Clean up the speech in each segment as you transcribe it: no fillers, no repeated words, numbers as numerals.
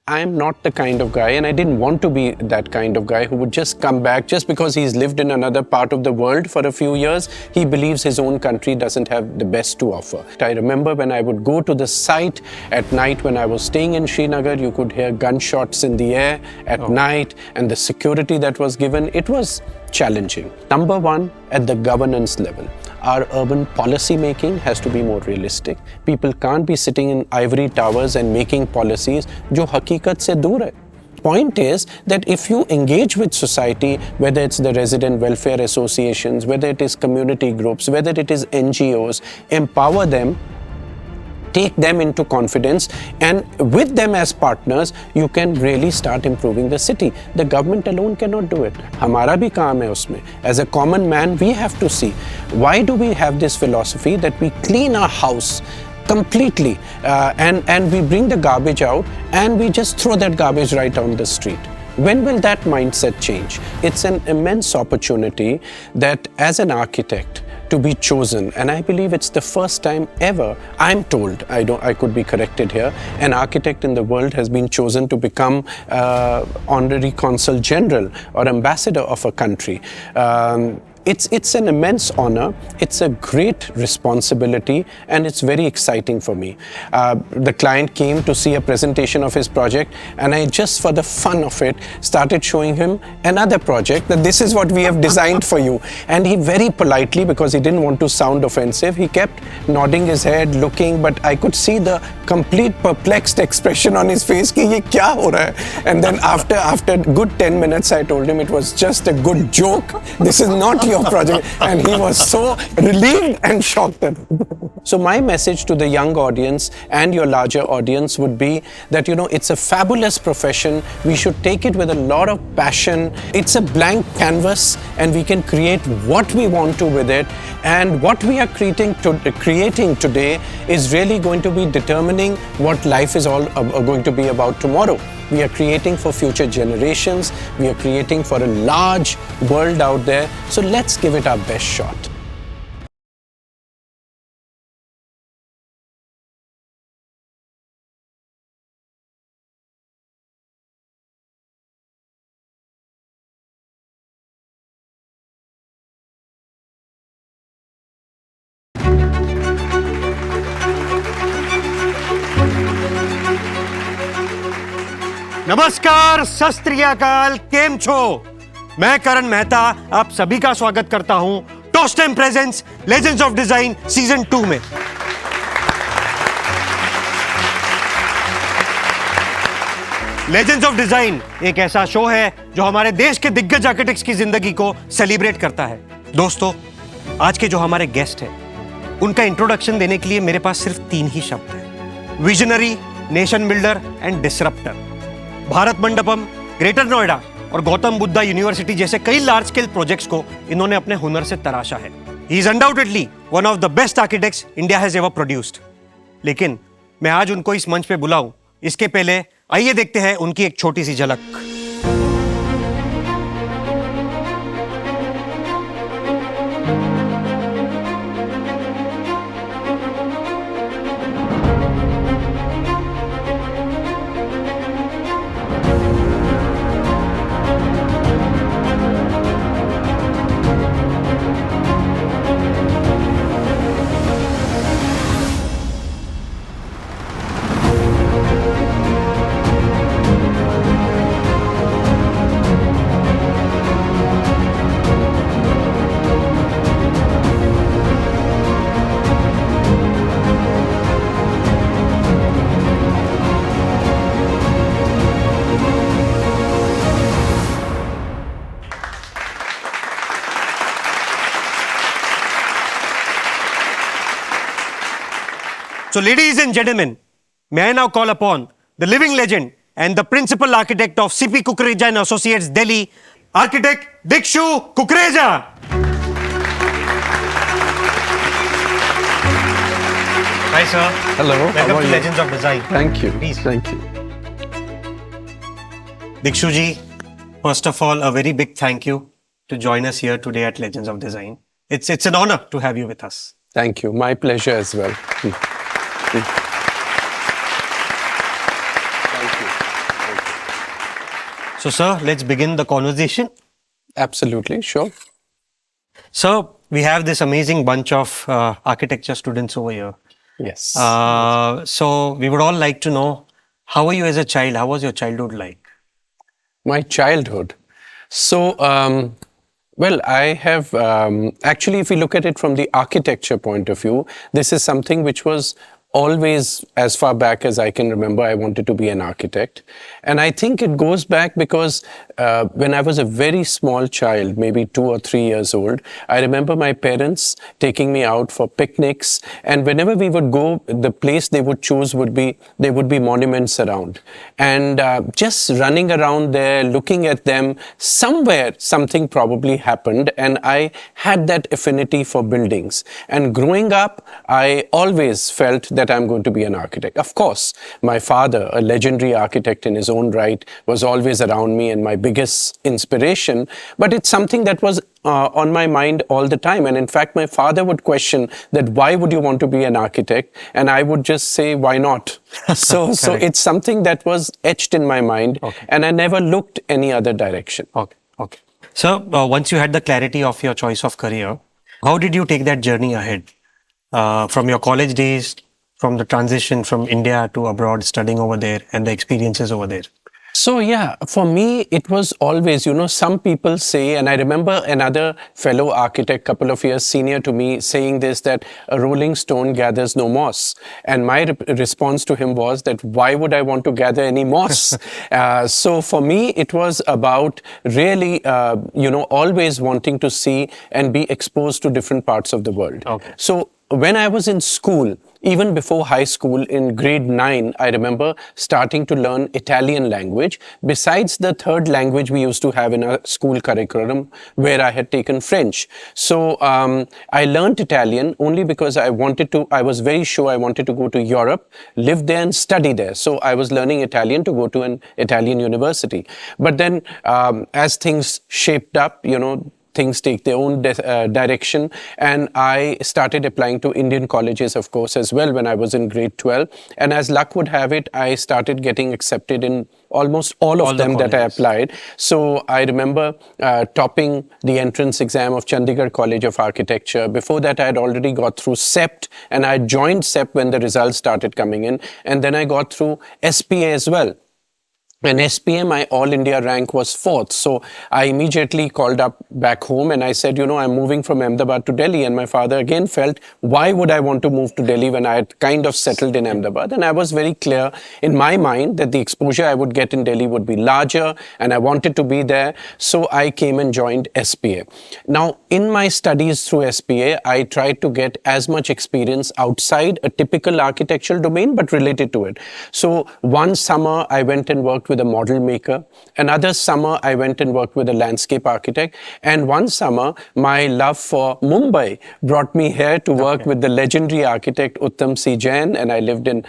I'm not the kind of guy, and I didn't want to be that kind of guy who would just come back just because he's lived in another part of the world for a few years. He believes his own country doesn't have the best to offer. I remember when I would go to the site at night when I was staying in Srinagar, you could hear gunshots in the air at night, and the security that was given, it was challenging. Number one, at the governance level, our urban policy making has to be more realistic. People can't be sitting in ivory towers and making policies जो हकीकत से दूर है. Point is that if you engage with society, whether it's the resident welfare associations, whether it is community groups, whether it is NGOs, empower them, take them into confidence, and with them as partners, you can really start improving the city. The government alone cannot do it. हमारा भी काम है उसमें. As a common man, we have to see, why do we have this philosophy that we clean our house completely and we bring the garbage out and we just throw that garbage right on the street? When will that mindset change? It's an immense opportunity that as an architect, to be chosen, and I believe it's the first time ever, I'm told, I could be corrected here, an architect in the world has been chosen to become honorary Consul General or Ambassador of a country. It's an immense honor, it's a great responsibility, and it's very exciting for me. The client came to see a presentation of his project, and I just for the fun of it started showing him another project that this is what we have designed for you. And he very politely, because he didn't want to sound offensive, he kept nodding his head, looking, but I could see the complete perplexed expression on his face कि ये क्या हो रहा है? And then after good 10 minutes I told him it was just a good joke. This is not your project, and he was so relieved and shocked. So my message to the young audience and your larger audience would be that, it's a fabulous profession. We should take it with a lot of passion. It's a blank canvas, and we can create what we want to with it. And what we are creating today is really going to be determining what life is all going to be about tomorrow. We are creating for future generations. We are creating for a large world out there. So let's give it our best shot. नमस्कार, सत श्री अकाल, केम छो? मैं करण मेहता आप सभी का स्वागत करता हूं Tostem presents legends of design season 2 में। लेजेंड्स ऑफ डिजाइन एक ऐसा शो है जो हमारे देश के दिग्गज आर्किटेक्ट्स की जिंदगी को सेलिब्रेट करता है। दोस्तों, आज के जो हमारे गेस्ट हैं, उनका इंट्रोडक्शन देने के लिए मेरे पास सिर्फ 3 ही शब्द हैं: visionary, nation builder and disruptor. Bharat Mandapam, greater Noida और गौतम बुद्धा यूनिवर्सिटी जैसे कई लार्ज स्केल प्रोजेक्ट्स को इन्होंने अपने हुनर से तराशा है। He is undoubtedly one of the best architects India has ever produced. लेकिन मैं आज उनको इस मंच पे बुलाऊं, इसके पहले आइए देखते हैं उनकी एक छोटी सी झलक। So ladies and gentlemen, may I now call upon the living legend and the principal architect of CP Kukreja and Associates, Delhi, architect Dikshu Kukreja. Hi sir. Hello. Welcome to Legends of Design. Thank you. Please. Thank you. Dikshu ji, first of all, a very big thank you to join us here today at Legends of Design. It's an honor to have you with us. Thank you. My pleasure as well. Thank you. So, sir, let's begin the conversation. Absolutely, sure. Sir, we have this amazing bunch of architecture students over here. Yes. So, we would all like to know, how were you as a child? How was your childhood like? My childhood. So, well, I have actually, if we look at it from the architecture point of view, this is something which was always, as far back as I can remember, I wanted to be an architect. And I think it goes back because when I was a very small child, maybe 2 or 3 years old, I remember my parents taking me out for picnics. And whenever we would go, the place they would choose would be, there would be monuments around. And just running around there, looking at them, somewhere something probably happened. And I had that affinity for buildings. And growing up, I always felt that I'm going to be an architect. Of course, my father, a legendary architect in his own right, was always around me and my biggest inspiration. But it's something that was on my mind all the time. And in fact, my father would question that, why would you want to be an architect? And I would just say, why not? So it's something that was etched in my mind. Okay. And I never looked any other direction. Okay. So, once you had the clarity of your choice of career, how did you take that journey ahead? From your college days, from the transition from India to abroad, studying over there, and the experiences over there? So yeah, for me, it was always, some people say, and I remember another fellow architect, couple of years senior to me, saying this, that a rolling stone gathers no moss. And my response to him was that, why would I want to gather any moss? So for me, it was about really, always wanting to see and be exposed to different parts of the world. Okay. So when I was in school, even before high school, in grade 9, I remember starting to learn Italian language, besides the third language we used to have in our school curriculum, where I had taken French. So I learned Italian only because I was very sure I wanted to go to Europe, live there and study there. So I was learning Italian to go to an Italian university. But then as things shaped up, things take their own direction. And I started applying to Indian colleges, of course, as well when I was in grade 12. And as luck would have it, I started getting accepted in almost all of them that I applied. So I remember topping the entrance exam of Chandigarh College of Architecture. Before that, I had already got through CEPT, and I joined CEPT when the results started coming in. And then I got through SPA as well. And SPA, my All India rank was 4th. So I immediately called up back home and I said, I'm moving from Ahmedabad to Delhi. And my father again felt, why would I want to move to Delhi when I had kind of settled in Ahmedabad? And I was very clear in my mind that the exposure I would get in Delhi would be larger and I wanted to be there. So I came and joined SPA. Now, in my studies through SPA, I tried to get as much experience outside a typical architectural domain, but related to it. So one summer, I went and worked with a model maker. Another summer, I went and worked with a landscape architect. And one summer, my love for Mumbai brought me here to work with the legendary architect Uttam C. Jain. And I lived in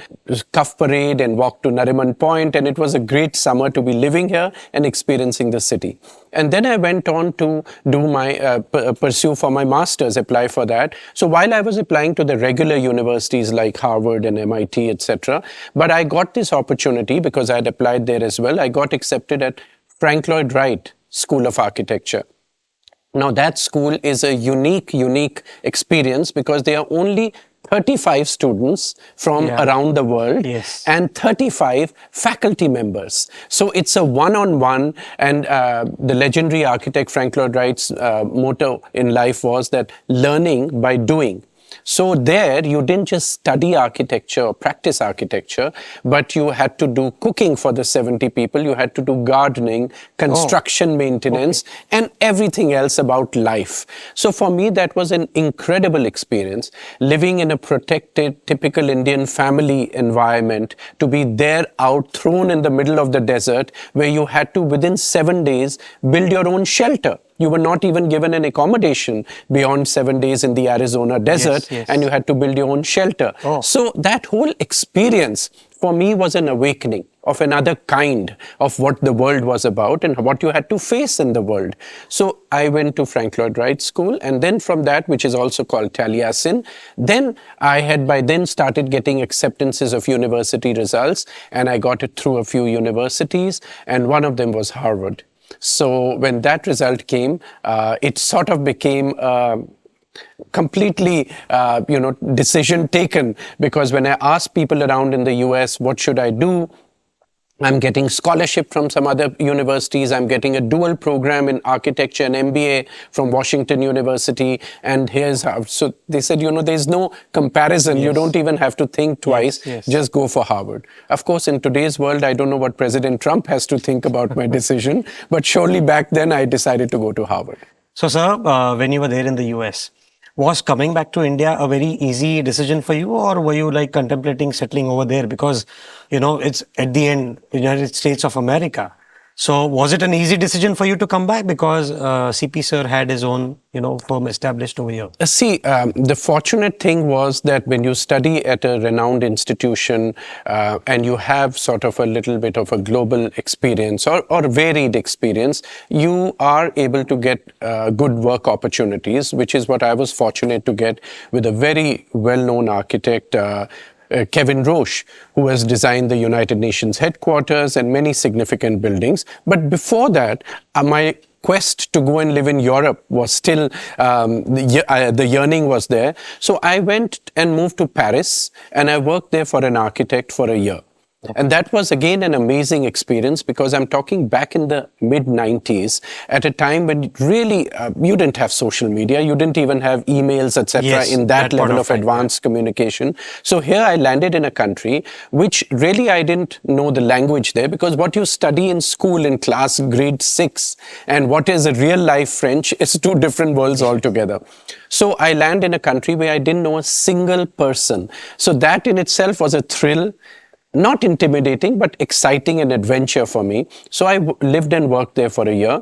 Cuff Parade and walked to Nariman Point. And it was a great summer to be living here and experiencing the city. And then I went on to do my pursue for my master's, apply for that. So while I was applying to the regular universities like Harvard and MIT, etc., but I got this opportunity because I had applied there as well. I got accepted at Frank Lloyd Wright School of Architecture. Now that school is a unique experience because there are only 35 students from around the world and 35 faculty members. So it's a one-on-one, and the legendary architect Frank Lloyd Wright's motto in life was that learning by doing. So there, you didn't just study architecture or practice architecture, but you had to do cooking for the 70 people. You had to do gardening, construction maintenance, and everything else about life. So for me, that was an incredible experience, living in a protected, typical Indian family environment, to be there out, thrown in the middle of the desert, where you had to, within 7 days, build your own shelter. You were not even given an accommodation beyond 7 days in the Arizona desert, and you had to build your own shelter. So that whole experience for me was an awakening of another kind of what the world was about and what you had to face in the world. So I went to Frank Lloyd Wright School, and then from that, which is also called Taliesin, then I had by then started getting acceptances of university results, and I got it through a few universities, and one of them was Harvard. So when that result came, it sort of became completely, decision taken, because when I asked people around in the US, what should I do? I'm getting scholarship from some other universities. I'm getting a dual program in architecture and MBA from Washington University. And here's how. So they said, there's no comparison. Yes. You don't even have to think twice. Yes. Just go for Harvard. Of course, in today's world, I don't know what President Trump has to think about my decision. But surely back then, I decided to go to Harvard. So, sir, when you were there in the US, was coming back to India a very easy decision for you, or were you like contemplating settling over there? Because, it's at the end, United States of America. So was it an easy decision for you to come back because CP sir had his own, firm established over here? The fortunate thing was that when you study at a renowned institution and you have sort of a little bit of a global experience or varied experience, you are able to get good work opportunities, which is what I was fortunate to get with a very well-known architect, Kevin Roche, who has designed the United Nations headquarters and many significant buildings. But before that, my quest to go and live in Europe was still, the yearning was there. So I went and moved to Paris, and I worked there for an architect for a year. And that was again an amazing experience, because I'm talking back in the mid-90s, at a time when really you didn't have social media, you didn't even have emails, etc. in that level of advanced communication. So here I landed in a country which really I didn't know the language there, because what you study in school in class grade 6 and what is a real life French is two different worlds altogether. So I land in a country where I didn't know a single person. So that in itself was a thrill. Not intimidating, but exciting and adventure for me. So I lived and worked there for a year,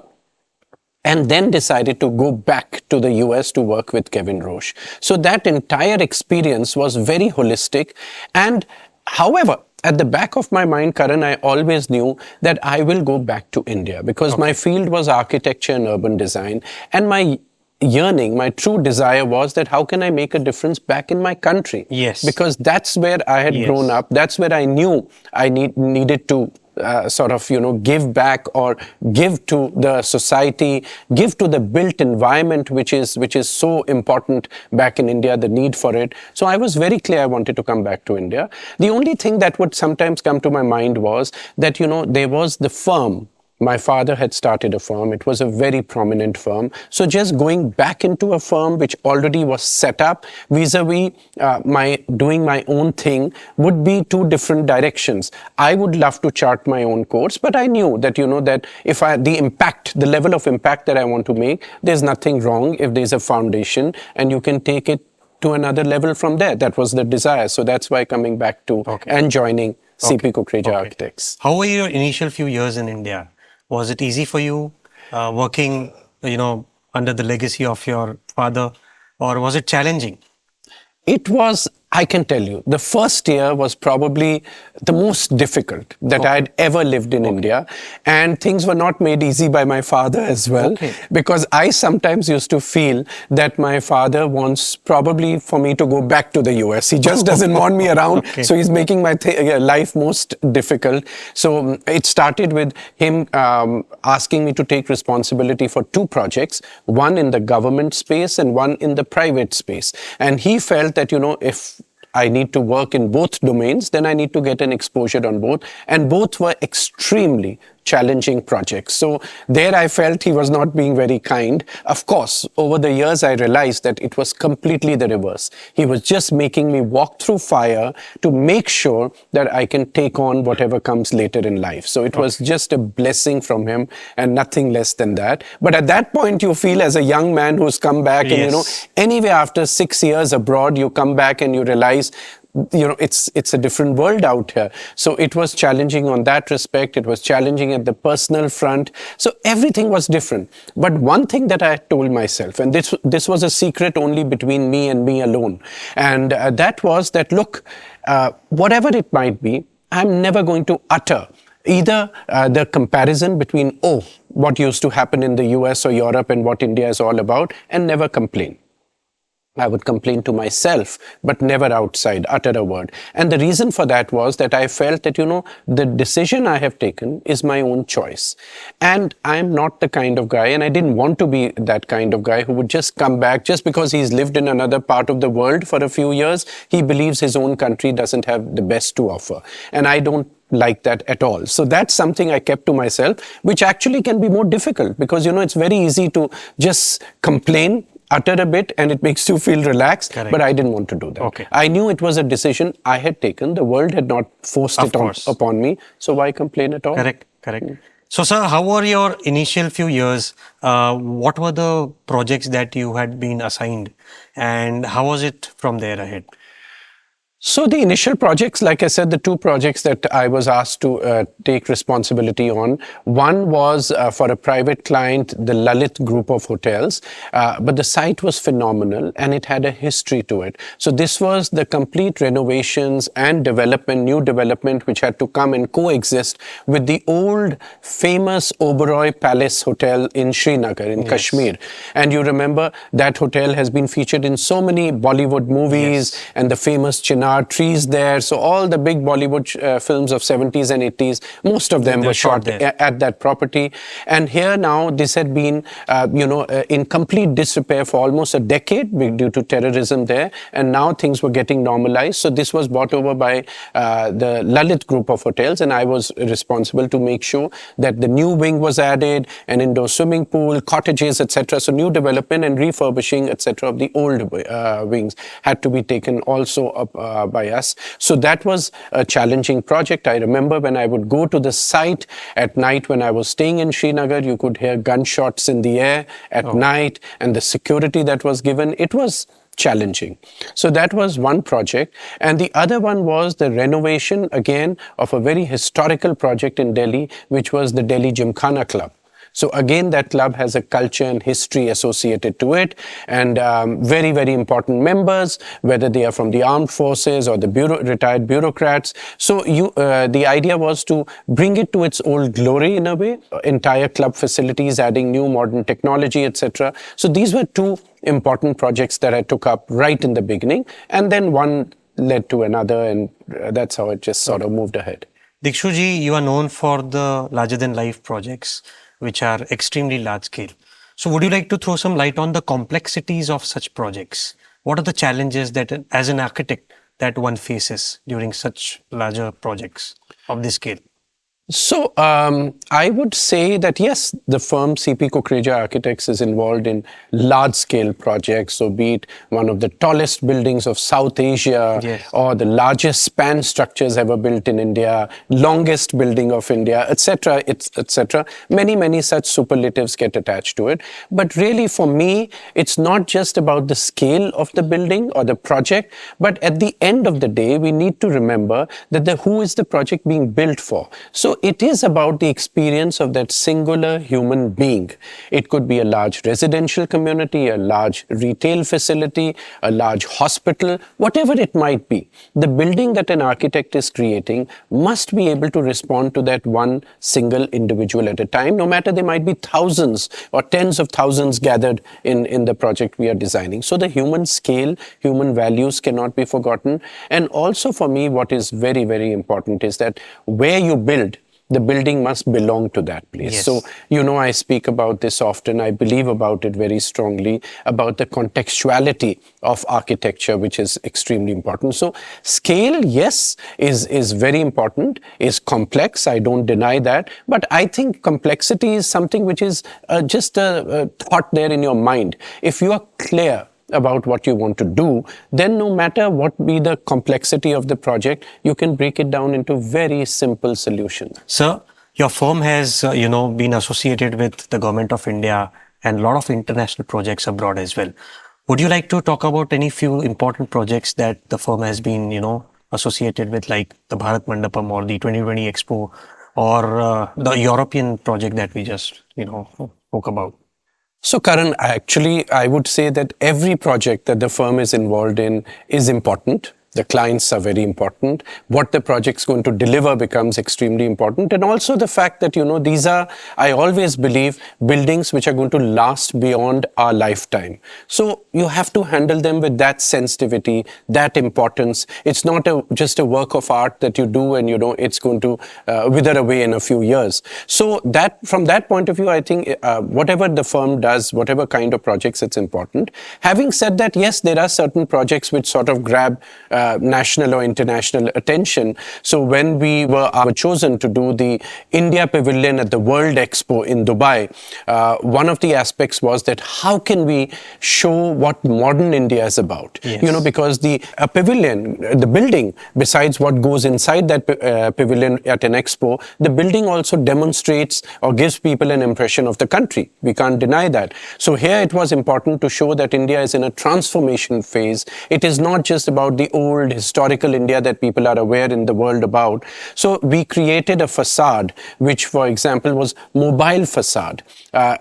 and then decided to go back to the US to work with Kevin Roche. So that entire experience was very holistic. And however, at the back of my mind, Karan, I always knew that I will go back to India, because my field was architecture and urban design. And my yearning, my true desire was that how can I make a difference back in my country? Yes. Because that's where I had grown up. That's where I knew I needed to give back or give to the society, give to the built environment, which is so important back in India, the need for it. So I was very clear I wanted to come back to India. The only thing that would sometimes come to my mind was that, there was the firm. My father had started a firm. It was a very prominent firm. So just going back into a firm which already was set up vis-a-vis doing my own thing would be two different directions. I would love to chart my own course, but I knew that, that if the level of impact that I want to make, there's nothing wrong if there's a foundation and you can take it to another level from there. That was the desire. So that's why coming back to and joining CP Kukreja Architects. How were your initial few years in India? Was it easy for you working, under the legacy of your father, or was it challenging? It was, I can tell you, the first year was probably the most difficult that I'd ever lived in India. And things were not made easy by my father as well. Because I sometimes used to feel that my father wants probably for me to go back to the US. He just doesn't want me around. So he's making my life most difficult. So it started with him asking me to take responsibility for two projects, one in the government space and one in the private space. And he felt that, if I need to work in both domains, then I need to get an exposure on both. And both were extremely challenging projects. So there I felt he was not being very kind. Of course, over the years, I realized that it was completely the reverse. He was just making me walk through fire to make sure that I can take on whatever comes later in life. So it was just a blessing from him and nothing less than that. But at that point, you feel as a young man who's come back and, anyway, after 6 years abroad, you come back and you realize it's a different world out here. So it was challenging on that respect. It was challenging at the personal front. So everything was different. But one thing that I told myself, and this was a secret only between me and me alone, and that was that, look, whatever it might be, I'm never going to utter Either the comparison between, oh, what used to happen in the US or Europe and what India is all about, and never complain. I would complain to myself, but never outside, utter a word. And the reason for that was that I felt that, the decision I have taken is my own choice. And I'm not the kind of guy, and I didn't want to be that kind of guy who would just come back just because he's lived in another part of the world for a few years. He believes his own country doesn't have the best to offer. And I don't like that at all. So that's something I kept to myself, which actually can be more difficult because, it's very easy to just complain, utter a bit, and it makes you feel relaxed. Correct. But I didn't want to do that. Okay. I knew it was a decision I had taken. The world had not forced Of it course. upon me. So why complain at all? Correct. So, sir, how were your initial few years? What were the projects that you had been assigned, and how was it from there ahead? So the initial projects, like I said, the two projects that I was asked to take responsibility on, one was for a private client, the Lalit group of hotels, but the site was phenomenal and it had a history to it. So this was the complete renovations and development, new development, which had to come and coexist with the old famous Oberoi Palace Hotel in Srinagar, in Kashmir. And you remember that hotel has been featured in so many Bollywood movies and the famous Chinar trees there. So all the big Bollywood films of 70s and 80s, most of them were shot at that property. And here now, this had been, in complete disrepair for almost a decade due to terrorism there. And now things were getting normalized. So this was bought over by the Lalit group of hotels. And I was responsible to make sure that the new wing was added, an indoor swimming pool, cottages, etc. So new development and refurbishing, etc. of the old wings had to be taken also up by us. So that was a challenging project. I remember when I would go to the site at night when I was staying in Srinagar, you could hear gunshots in the air at night, and the security that was given, it was challenging. So that was one project. And the other one was the renovation, again, of a very historical project in Delhi, which was the Delhi Gymkhana Club. So again, that club has a culture and history associated to it, and very, very important members, whether they are from the armed forces or the retired bureaucrats. So the idea was to bring it to its old glory in a way, entire club facilities, adding new modern technology, etc. So these were two important projects that I took up right in the beginning, and then one led to another, and that's how it just sort of moved ahead. Dikshu ji, you are known for the larger-than-life projects, which are extremely large scale. So would you like to throw some light on the complexities of such projects? What are the challenges that, as an architect, that one faces during such larger projects of this scale? So I would say that yes, the firm CP Kukreja Architects is involved in large-scale projects. So be it one of the tallest buildings of South Asia, or the largest span structures ever built in India, longest building of India, etc., etc. Many such superlatives get attached to it. But really, for me, it's not just about the scale of the building or the project, but at the end of the day, we need to remember that who is the project being built for. So it is about the experience of that singular human being. It could be a large residential community, a large retail facility, a large hospital, whatever it might be. The building that an architect is creating must be able to respond to that one single individual at a time, no matter there might be thousands or tens of thousands gathered in the project we are designing. So the human scale, human values cannot be forgotten. And also for me, what is very, very important is that where you build, the building must belong to that place. So, I speak about this often. I believe about it very strongly, about the contextuality of architecture, which is extremely important. So scale, yes, is very important, is complex. I don't deny that. But I think complexity is something which is just a thought there in your mind. If you are clear about what you want to do, then no matter what be the complexity of the project, you can break it down into very simple solutions. Sir, your firm has, been associated with the Government of India and a lot of international projects abroad as well. Would you like to talk about any few important projects that the firm has been, associated with, like the Bharat Mandapam or the 2020 Expo, or the European project that we just, spoke about? So Karan, actually, I would say that every project that the firm is involved in is important. The clients are very important. What the project's going to deliver becomes extremely important. And also the fact that, these are, I always believe, buildings which are going to last beyond our lifetime. So you have to handle them with that sensitivity, that importance. It's not just a work of art that you do and, it's going to wither away in a few years. So that, from that point of view, I think whatever the firm does, whatever kind of projects, it's important. Having said that, yes, there are certain projects which sort of grab national or international attention. So when we were chosen to do the India Pavillion at the World Expo in Dubai, one of the aspects was that how can we show what modern India is about? Yes. Because the pavilion, the building, besides what goes inside that pavilion at an expo, the building also demonstrates or gives people an impression of the country. We can't deny that. So here it was important to show that India is in a transformation phase. It is not just about the old historical India that people are aware in the world about. So we created a facade, which, for example, was mobile facade.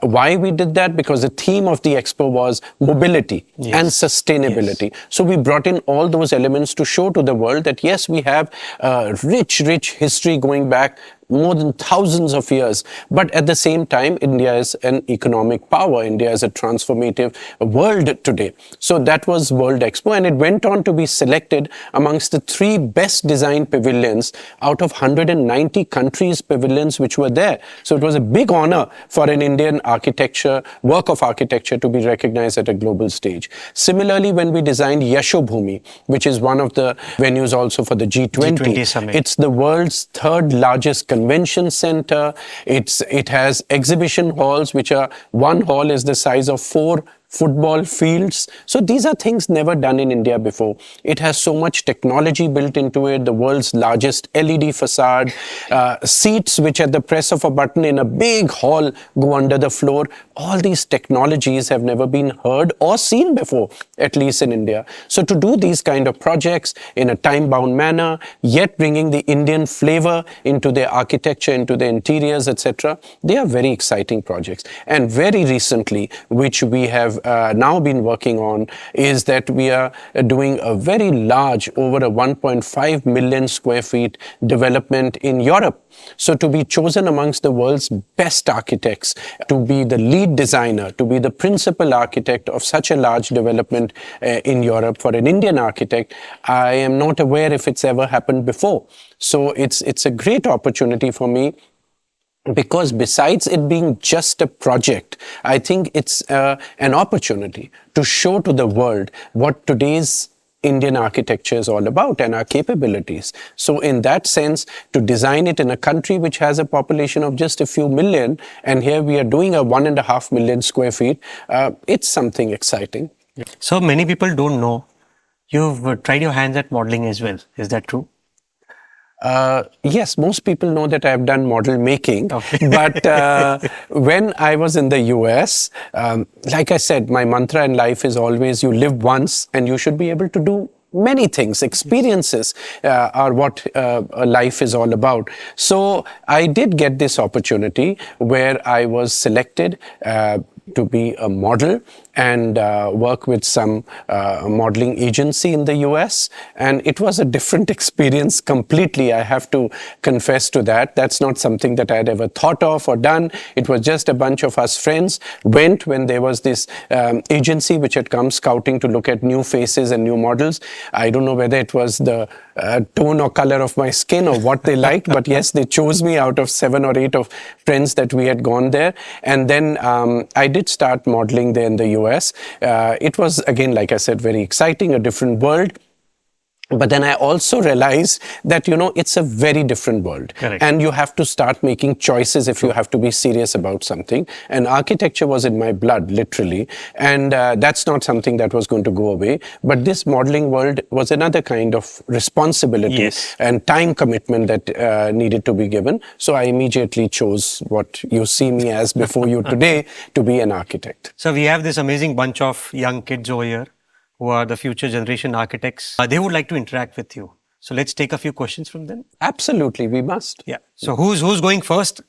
Why we did that? Because the theme of the expo was mobility and sustainability. Yes. So we brought in all those elements to show to the world that yes, we have a rich history going back more than thousands of years. But at the same time, India is an economic power. India is a transformative world today. So that was World Expo, and it went on to be selected amongst the 3 best designed pavilions out of 190 countries' pavilions which were there. So it was a big honor for an Indian work of architecture to be recognized at a global stage. Similarly, when we designed Yashobhoomi, which is one of the venues also for the G20 summit. It's the world's 3rd largest convention center. It has exhibition halls, which are, one hall is the size of 4 football fields. So these are things never done in India before. It has so much technology built into it, the world's largest LED facade, seats which at the press of a button in a big hall go under the floor. All these technologies have never been heard or seen before, at least in India. So to do these kind of projects in a time-bound manner, yet bringing the Indian flavor into their architecture, into the interiors, etc., they are very exciting projects. And very recently, which we have now been working on, is that we are doing a very large, over a 1.5 million square feet development in Europe. So to be chosen amongst the world's best architects, to be the lead designer, to be the principal architect of such a large development in Europe for an Indian architect, I am not aware if it's ever happened before. So it's a great opportunity for me, because besides it being just a project, I think it's an opportunity to show to the world what today's Indian architecture is all about and our capabilities. So in that sense, to design it in a country which has a population of just a few million, and here we are doing a 1.5 million square feet, it's something exciting. So many people don't know you've tried your hands at modeling as well. Is that true? Yes, most people know that I've done model making, Okay. But when I was in the US, like I said, my mantra in life is always you live once and you should be able to do many things. Experiences are what life is all about. So I did get this opportunity where I was selected to be a model and work with some modeling agency in the US. And it was a different experience completely. I have to confess to that. That's not something that I had ever thought of or done. It was just a bunch of us friends went when there was this agency which had come scouting to look at new faces and new models. I don't know whether it was the tone or color of my skin or what they liked, but yes, they chose me out of 7 or 8 of friends that we had gone there. And then I did start modeling there in the US. It was, again, like I said, very exciting, a different world. But then I also realized that, it's a very different world. Correct. And you have to start making choices if you have to be serious about something. And architecture was in my blood, literally. And that's not something that was going to go away. But this modeling world was another kind of responsibility Yes. and time commitment that needed to be given. So I immediately chose what you see me as before you today, to be an architect. So we have this amazing bunch of young kids over here who are the future generation architects. They would like to interact with you. So let's take a few questions from them. Absolutely, we must. Yeah. So who's going first?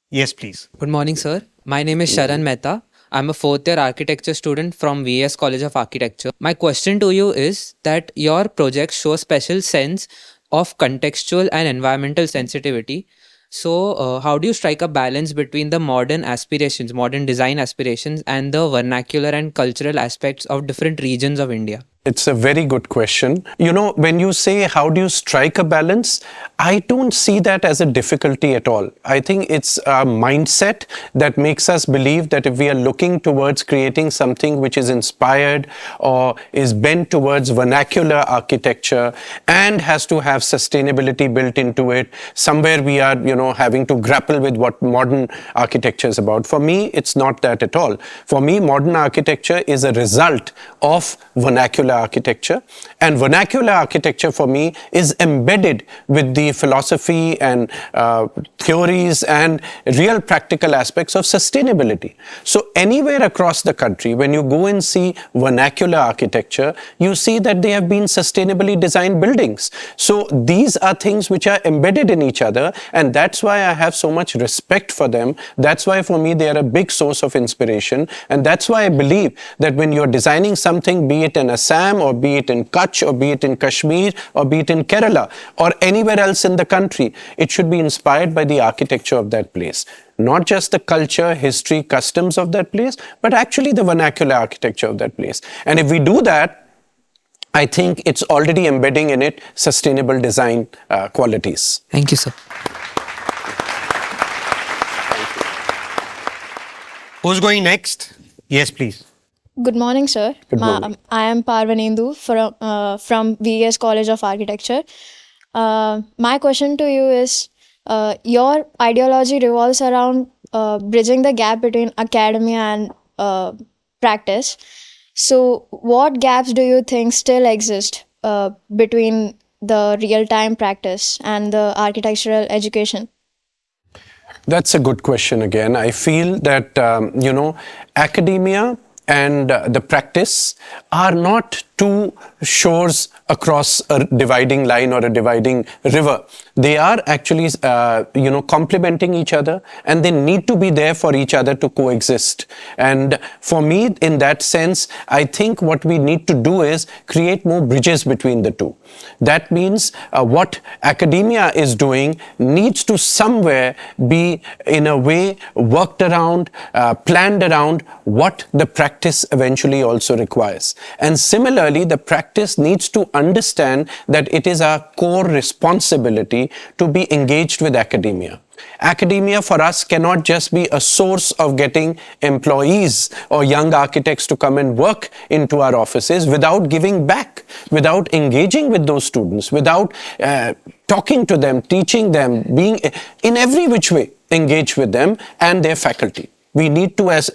Yes, please. Good morning, sir. My name is Karan Mehta. I'm a fourth year architecture student from VS College of Architecture. My question to you is that your projects show a special sense of contextual and environmental sensitivity. So, how do you strike a balance between the modern aspirations, modern design aspirations, and the vernacular and cultural aspects of different regions of India? It's a very good question. You know, when you say how do you strike a balance, I don't see that as a difficulty at all. I think it's a mindset that makes us believe that if we are looking towards creating something which is inspired or is bent towards vernacular architecture and has to have sustainability built into it, somewhere we are, having to grapple with what modern architecture is about. For me, it's not that at all. For me, modern architecture is a result of vernacular architecture, and vernacular architecture for me is embedded with the philosophy and theories and real practical aspects of sustainability. So anywhere across the country, when you go and see vernacular architecture, you see that they have been sustainably designed buildings. So these are things which are embedded in each other, and that's why I have so much respect for them. That's why for me they are a big source of inspiration, and that's why I believe that when you're designing something, be it in Assam or be it in Kutch or be it in Kashmir or be it in Kerala or anywhere else in the country, it should be inspired by the architecture of that place. Not just the culture, history, customs of that place, but actually the vernacular architecture of that place. And if we do that, I think it's already embedding in it sustainable design qualities. Thank you, sir. Who's going next? Yes, please. Good morning, sir. Good morning. I am Parvanendu from VS College of Architecture. My question to you is, your ideology revolves around bridging the gap between academia and practice. So what gaps do you think still exist between the real-time practice and the architectural education? That's a good question again. I feel that, academia and the practice are not two shores across a dividing line or a dividing river. They are actually, complementing each other, and they need to be there for each other to coexist. And for me, in that sense, I think what we need to do is create more bridges between the two. That means what academia is doing needs to somewhere be in a way worked around, planned around what the practice eventually also requires. And similarly, the practice needs to understand that it is our core responsibility to be engaged with academia. Academia for us cannot just be a source of getting employees or young architects to come and work into our offices without giving back, without engaging with those students, without talking to them, teaching them, being in every which way engaged with them and their faculty. We need to, as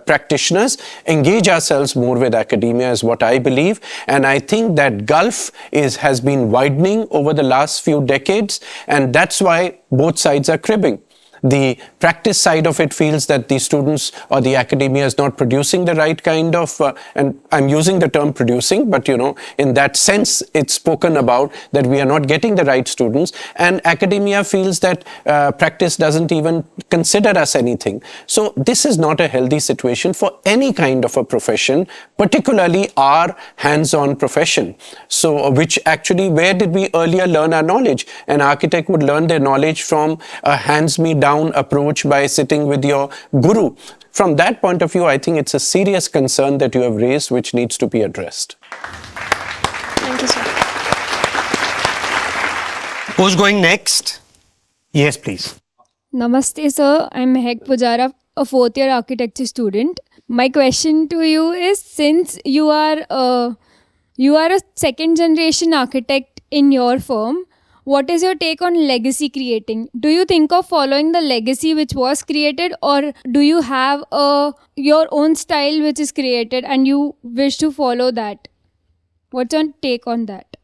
practitioners, engage ourselves more with academia is what I believe. And I think that gulf has been widening over the last few decades. And that's why both sides are cribbing. The practice side of it feels that the students or the academia is not producing the right kind of, and I'm using the term producing, but in that sense, it's spoken about that we are not getting the right students, and academia feels that practice doesn't even consider us anything. So this is not a healthy situation for any kind of a profession, particularly our hands-on profession. So which actually, where did we earlier learn our knowledge? An architect would learn their knowledge from a hands-me-down approach by sitting with your guru. From that point of view, I think it's a serious concern that you have raised, which needs to be addressed. Thank you, sir. Who's going next? Yes, please. Namaste, sir. I'm Mehak Pujara, a fourth year architecture student. My question to you is, since you are a second generation architect in your firm, what is your take on legacy creating? Do you think of following the legacy which was created, or do you have your own style which is created and you wish to follow that? What's your take on that?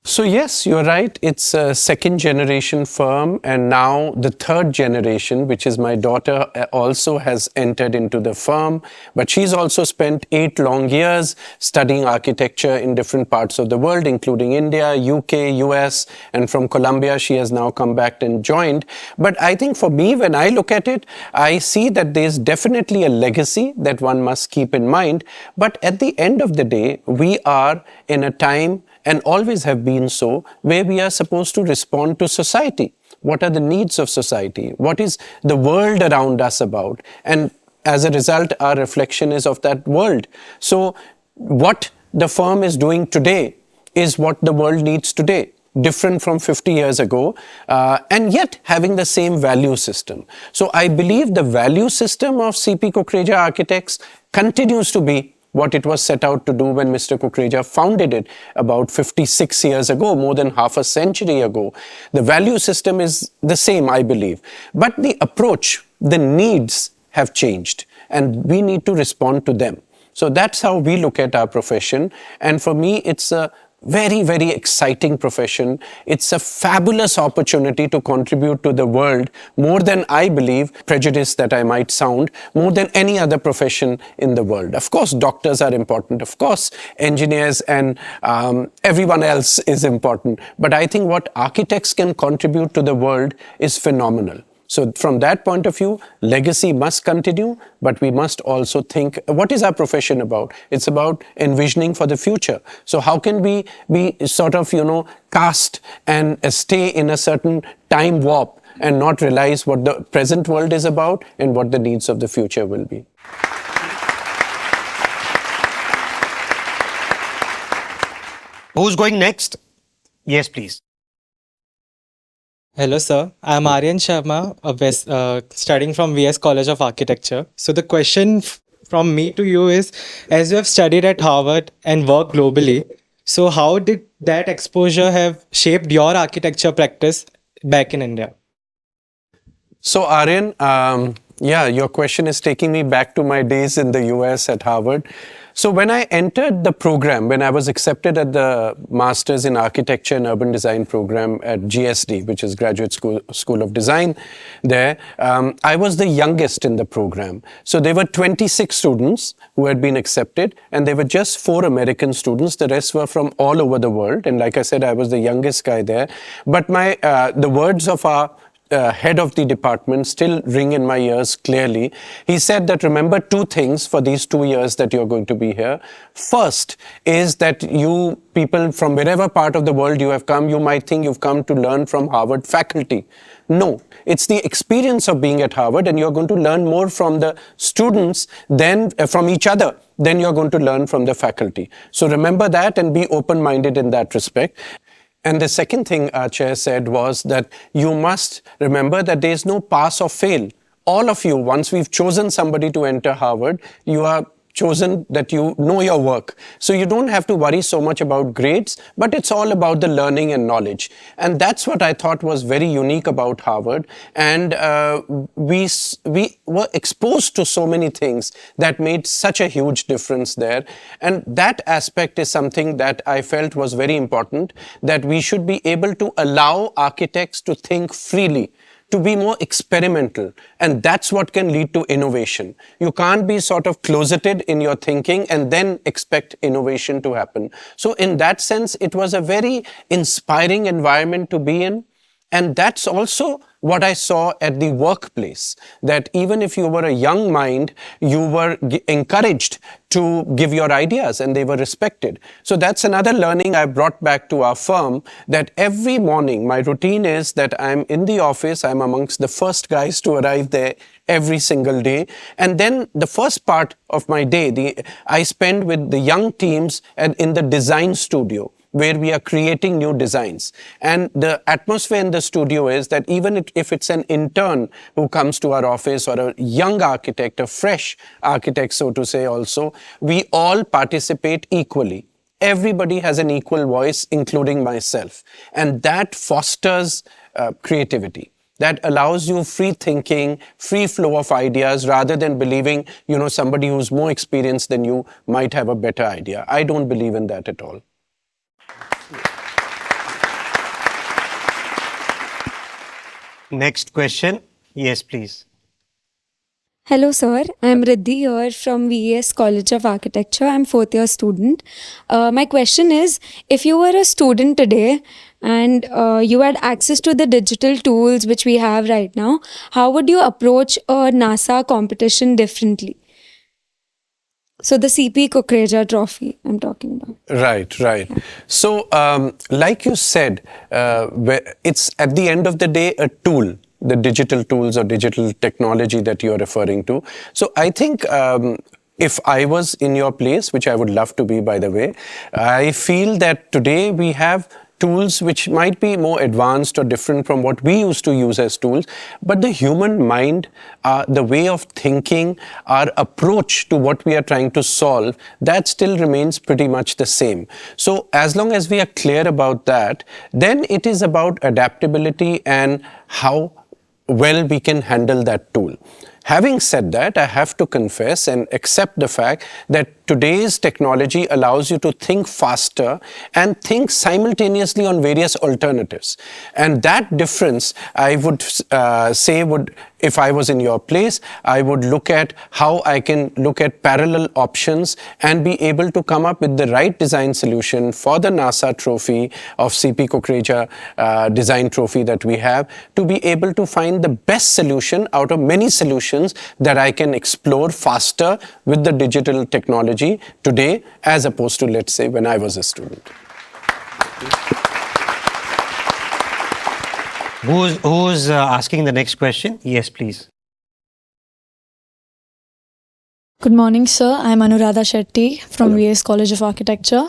So yes, you're right. It's a second generation firm, and now the third generation, which is my daughter, also has entered into the firm. But she's also spent 8 long years studying architecture in different parts of the world, including India, UK, US, and from Colombia, she has now come back and joined. But I think for me, when I look at it, I see that there's definitely a legacy that one must keep in mind. But at the end of the day, we are in a time, and always have been so, where we are supposed to respond to society. What are the needs of society? What is the world around us about? And as a result, our reflection is of that world. So what the firm is doing today is what the world needs today, different from 50 years ago, and yet having the same value system. So I believe the value system of CP Kukreja Architects continues to be what it was set out to do when Mr. Kukreja founded it about 56 years ago, more than half a century ago. The value system is the same, I believe. But the approach, the needs have changed, and we need to respond to them. So that's how we look at our profession. And for me, it's a very, very exciting profession. It's a fabulous opportunity to contribute to the world more than, I believe, prejudice that I might sound, more than any other profession in the world. Of course, doctors are important. Of course, engineers and everyone else is important. But I think what architects can contribute to the world is phenomenal. So from that point of view, legacy must continue, but we must also think, what is our profession about? It's about envisioning for the future. So how can we be sort of, cast and stay in a certain time warp and not realize what the present world is about and what the needs of the future will be? Who's going next? Yes, please. Hello, sir. I'm Aryan Sharma, studying from VS College of Architecture. So the question from me to you is, as you have studied at Harvard and worked globally, so how did that exposure have shaped your architecture practice back in India? So Aryan, your question is taking me back to my days in the US at Harvard. So when I entered the program, when I was accepted at the Masters in Architecture and Urban Design program at GSD, which is Graduate School of Design there, I was the youngest in the program. So there were 26 students who had been accepted, and there were just 4 American students. The rest were from all over the world. And like I said, I was the youngest guy there. But the words of our head of the department still ring in my ears clearly. He said that remember 2 things for these 2 years that you're going to be here. First is that you people from wherever part of the world you have come, you might think you've come to learn from Harvard faculty. No, it's the experience of being at Harvard, and you're going to learn more from the students than from each other than you're going to learn from the faculty. So remember that and be open-minded in that respect. And the second thing our chair said was that you must remember that there is no pass or fail. All of you, once we've chosen somebody to enter Harvard, you are chosen that you know your work. So you don't have to worry so much about grades, but it's all about the learning and knowledge. And that's what I thought was very unique about Harvard. And we were exposed to so many things that made such a huge difference there. And that aspect is something that I felt was very important, that we should be able to allow architects to think freely, to be more experimental, and that's what can lead to innovation. You can't be sort of closeted in your thinking and then expect innovation to happen. So in that sense, it was a very inspiring environment to be in. And that's also what I saw at the workplace, that even if you were a young mind, you were encouraged to give your ideas and they were respected. So that's another learning I brought back to our firm, that every morning my routine is that I'm in the office, I'm amongst the first guys to arrive there every single day. And then the first part of my day, I spend with the young teams in the design studio, where we are creating new designs. And the atmosphere in the studio is that even if it's an intern who comes to our office, or a young architect, a fresh architect, so to say also, we all participate equally. Everybody has an equal voice, including myself. And that fosters creativity. That allows you free thinking, free flow of ideas, rather than believing, somebody who's more experienced than you might have a better idea. I don't believe in that at all. Next question. Yes, please. Hello, sir. I'm Riddhi here from VES College of Architecture. I'm fourth year student. My question is, if you were a student today and you had access to the digital tools which we have right now, how would you approach a NASA competition differently? So the CP Kukreja trophy I'm talking about. Right. So, like you said, it's at the end of the day a tool, the digital tools or digital technology that you're referring to. So, I think if I was in your place, which I would love to be, by the way, I feel that today we have tools which might be more advanced or different from what we used to use as tools, but the human mind, the way of thinking, our approach to what we are trying to solve, that still remains pretty much the same. So as long as we are clear about that, then it is about adaptability and how well we can handle that tool. Having said that, I have to confess and accept the fact that today's technology allows you to think faster and think simultaneously on various alternatives. And that difference, I would say, if I was in your place, I would look at how I can look at parallel options and be able to come up with the right design solution for the NASA trophy of CP Kukreja design trophy that we have, to be able to find the best solution out of many solutions that I can explore faster with the digital technology today, as opposed to, let's say, when I was a student. Who's asking the next question? Yes, please. Good morning, sir. I'm Anuradha Shetty from VS College of Architecture.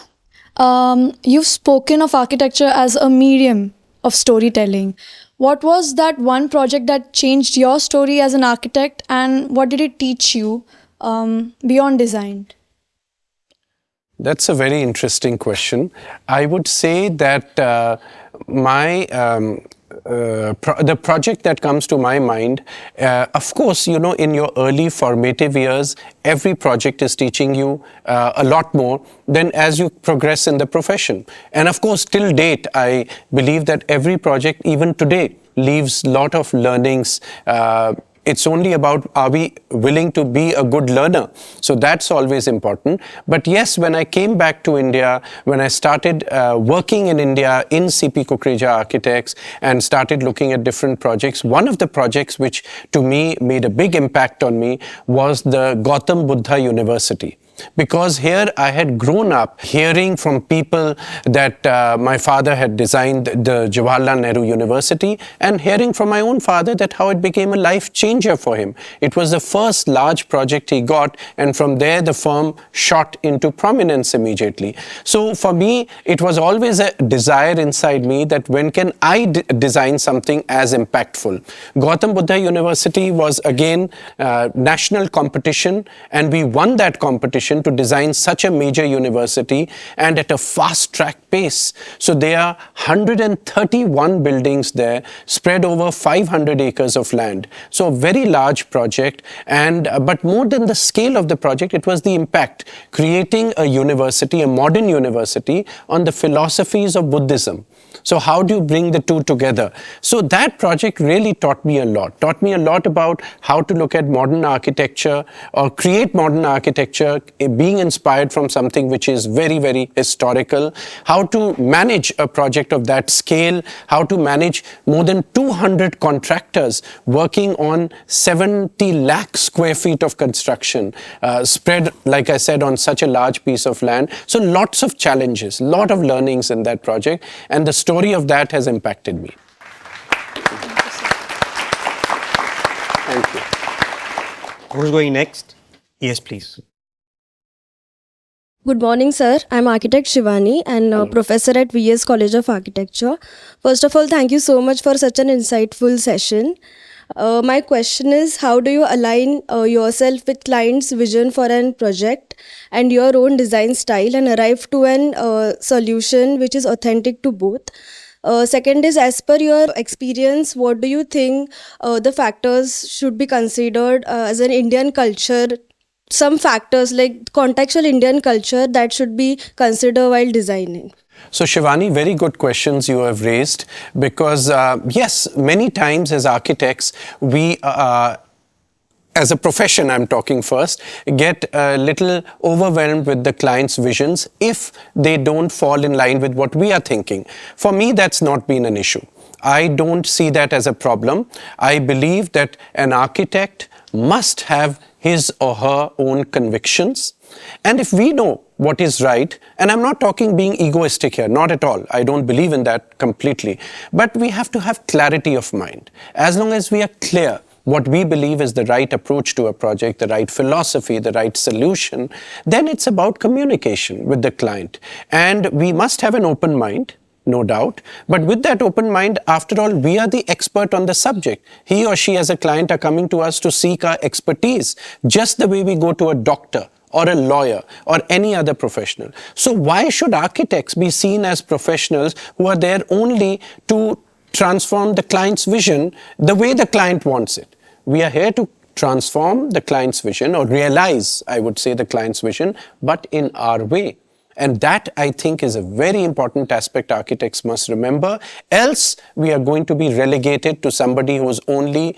You've spoken of architecture as a medium of storytelling. What was that one project that changed your story as an architect, and what did it teach you beyond design? That's a very interesting question. I would say that the project that comes to my mind, of course, you know, in your early formative years, every project is teaching you a lot more than as you progress in the profession. And of course, till date, I believe that every project, even today, leaves a lot of learnings. It's only about, are we willing to be a good learner? So that's always important. But yes, when I came back to India, when I started working in India in CP Kukreja Architects and started looking at different projects, one of the projects which to me made a big impact on me was the Gautam Buddha University. Because here I had grown up hearing from people that my father had designed the Jawaharlal Nehru University, and hearing from my own father that how it became a life changer for him. It was the first large project he got, and from there the firm shot into prominence immediately. So for me, it was always a desire inside me that when can I design something as impactful. Gautam Buddha University was again national competition, and we won that competition to design such a major university, and at a fast track pace. So there are 131 buildings there spread over 500 acres of land. So a very large project, and but more than the scale of the project, it was the impact, creating a university, a modern university on the philosophies of Buddhism. So how do you bring the two together? So that project really taught me a lot about how to look at modern architecture or create modern architecture, being inspired from something which is very, very historical, how to manage a project of that scale, how to manage more than 200 contractors working on 70 lakh square feet of construction, spread, like I said, on such a large piece of land. So lots of challenges, lot of learnings in that project, and the story of that has impacted me. Thank you. Who's going next? Yes, please. Good morning, sir. I'm architect Shivani and professor at VS College of Architecture. First of all, thank you so much for such an insightful session. My question is, how do you align yourself with client's vision for an project and your own design style and arrive to an solution which is authentic to both? Second is, as per your experience, what do you think the factors should be considered as an Indian culture? Some factors like contextual Indian culture that should be considered while designing. So Shivani, very good questions you have raised, because yes, many times as architects, we as a profession, I'm talking first, get a little overwhelmed with the client's visions if they don't fall in line with what we are thinking. For me, that's not been an issue. I don't see that as a problem. I believe that an architect must have his or her own convictions. And if we know what is right, and I'm not talking being egoistic here, not at all. I don't believe in that completely. But we have to have clarity of mind. As long as we are clear what we believe is the right approach to a project, the right philosophy, the right solution, then it's about communication with the client. And we must have an open mind, no doubt. But with that open mind, after all, we are the expert on the subject. He or she as a client are coming to us to seek our expertise, just the way we go to a doctor or a lawyer or any other professional. So why should architects be seen as professionals who are there only to transform the client's vision the way the client wants it? We are here to transform the client's vision, or realize, I would say, the client's vision, but in our way. And that, I think, is a very important aspect architects must remember. Else, we are going to be relegated to somebody who is only,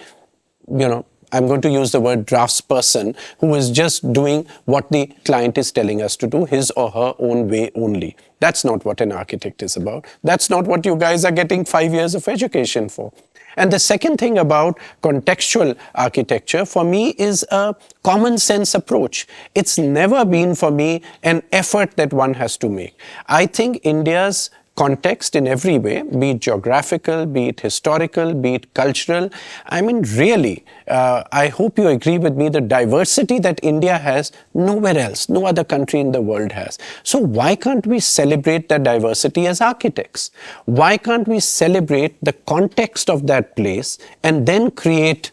I'm going to use the word draftsperson, who is just doing what the client is telling us to do, his or her own way only. That's not what an architect is about. That's not what you guys are getting 5 years of education for. And the second thing about contextual architecture for me is a common sense approach. It's never been for me an effort that one has to make. I think India's context in every way, be it geographical, be it historical, be it cultural. I mean, really, I hope you agree with me, the diversity that India has, nowhere else, no other country in the world has. So why can't we celebrate that diversity as architects? Why can't we celebrate the context of that place and then create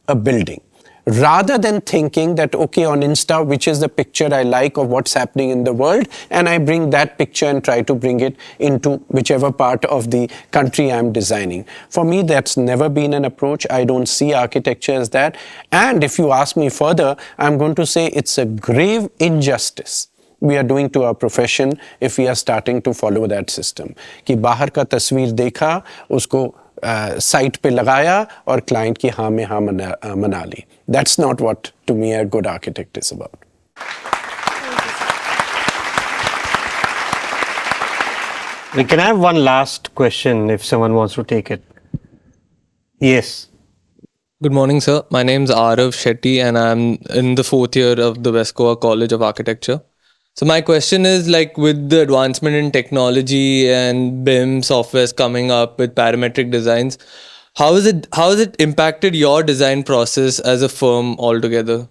a building? Rather than thinking that, okay, on Insta, which is the picture I like of what's happening in the world, and I bring that picture and try to bring it into whichever part of the country I'm designing. For me, that's never been an approach. I don't see architecture as that. And if you ask me further, I'm going to say it's a grave injustice we are doing to our profession if we are starting to follow that system. कि बाहर का तस्वीर देखा, उसको site पे लगाया और client की हाँ में हाँ मना ली. That's not what, to me, a good architect is about. We can have one last question if someone wants to take it. Yes. Good morning, sir. My name is Arav Shetty and I'm in the 4th year of the West Goa College of Architecture. So my question is, like, with the advancement in technology and BIM softwares coming up with parametric designs, how has it impacted your design process as a firm altogether?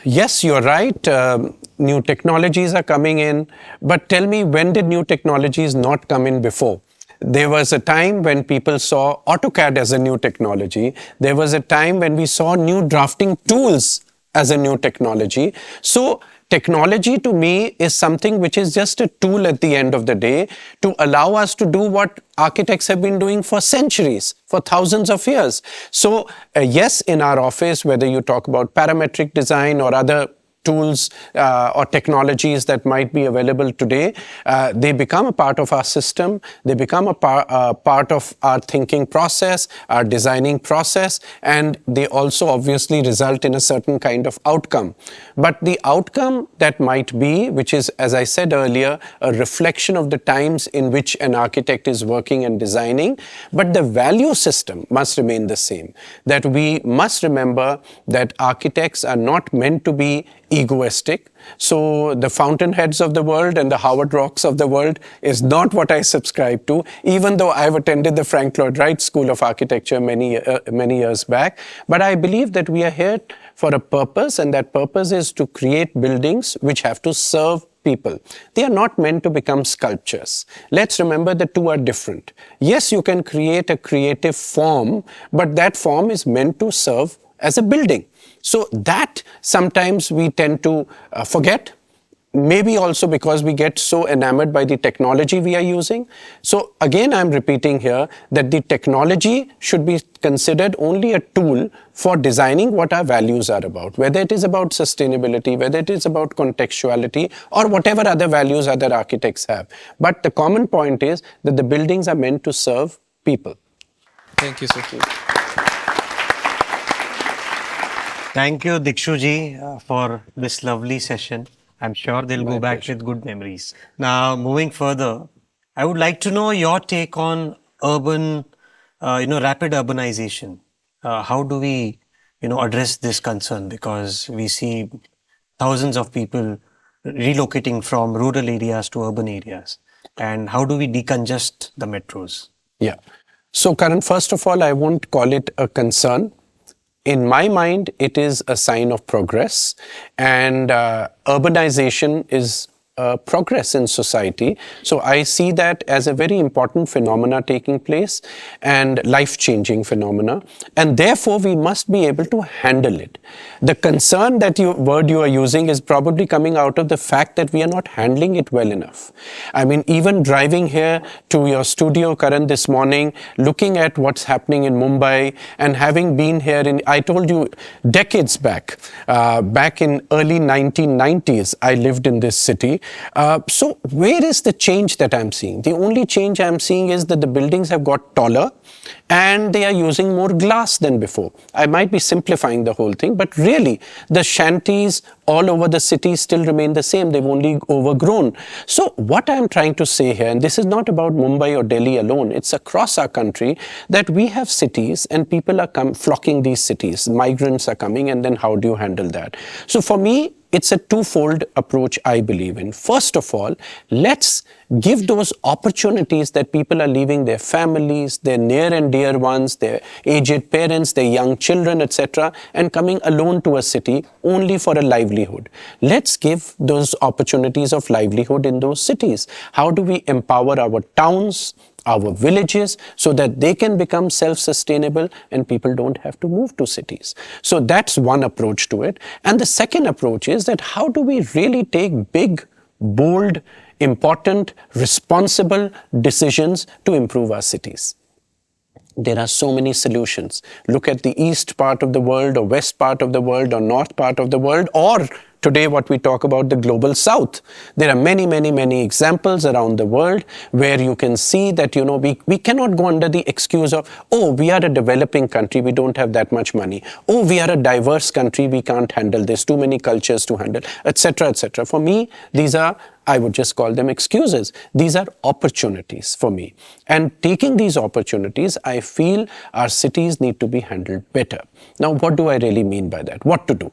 Yes, you're right. New technologies are coming in. But tell me, when did new technologies not come in before? There was a time when people saw AutoCAD as a new technology. There was a time when we saw new drafting tools as a new technology. So technology to me is something which is just a tool at the end of the day to allow us to do what architects have been doing for centuries, for thousands of years. So yes, in our office, whether you talk about parametric design or other tools or technologies that might be available today, they become a part of our system, they become a part of our thinking process, our designing process, and they also obviously result in a certain kind of outcome. But the outcome that might be, which is, as I said earlier, a reflection of the times in which an architect is working and designing, but the value system must remain the same. That we must remember that architects are not meant to be egoistic. So the fountainheads of the world and the Howard Rocks of the world is not what I subscribe to, even though I've attended the Frank Lloyd Wright School of Architecture many years back. But I believe that we are here for a purpose, and that purpose is to create buildings which have to serve people. They are not meant to become sculptures. Let's remember the two are different. Yes, you can create a creative form, but that form is meant to serve as a building. So that sometimes we tend to forget. maybe also because we get so enamored by the technology we are using. So again, I'm repeating here that the technology should be considered only a tool for designing what our values are about, whether it is about sustainability, whether it is about contextuality, or whatever other values other architects have. But the common point is that the buildings are meant to serve people. Thank you, sir. Thank you, Dikshu ji, for this lovely session. I'm sure they'll go back with good memories. Now, moving further, I would like to know your take on urban, rapid urbanization. How do we, address this concern? Because we see thousands of people relocating from rural areas to urban areas. And how do we decongest the metros? Yeah. So, Karan, first of all, I won't call it a concern. In my mind, it is a sign of progress, and urbanization is progress in society. So I see that as a very important phenomena taking place and life-changing phenomena, and therefore we must be able to handle it. The concern that word you are using is probably coming out of the fact that we are not handling it well enough. I mean, even driving here to your studio, Karan, this morning, looking at what's happening in Mumbai, and having been here I told you decades back, back in early 1990s, I lived in this city. So where is the change that I'm seeing? The only change I'm seeing is that the buildings have got taller and they are using more glass than before. I might be simplifying the whole thing, but really the shanties all over the city still remain the same. They've only overgrown. So what I'm trying to say here, and this is not about Mumbai or Delhi alone, it's across our country, that we have cities and people are flocking these cities. Migrants are coming, and then how do you handle that? So for me, it's a twofold approach I believe in. First of all, let's give those opportunities that people are leaving their families, their near and dear ones, their aged parents, their young children, etc., and coming alone to a city only for a livelihood. Let's give those opportunities of livelihood in those cities. How do we empower our towns, our villages, so that they can become self-sustainable and people don't have to move to cities? So that's one approach to it. And the second approach is that how do we really take big, bold, important, responsible decisions to improve our cities? There are so many solutions. Look at the east part of the world, or west part of the world, or north part of the world, or today what we talk about, the global south. There are many, many, many examples around the world where you can see that, we cannot go under the excuse of, oh, we are a developing country, we don't have that much money. Oh, we are a diverse country, we can't handle this, too many cultures to handle, etc., etc. For me, these are, I would just call them excuses. These are opportunities for me. And taking these opportunities, I feel our cities need to be handled better. Now, what do I really mean by that? What to do?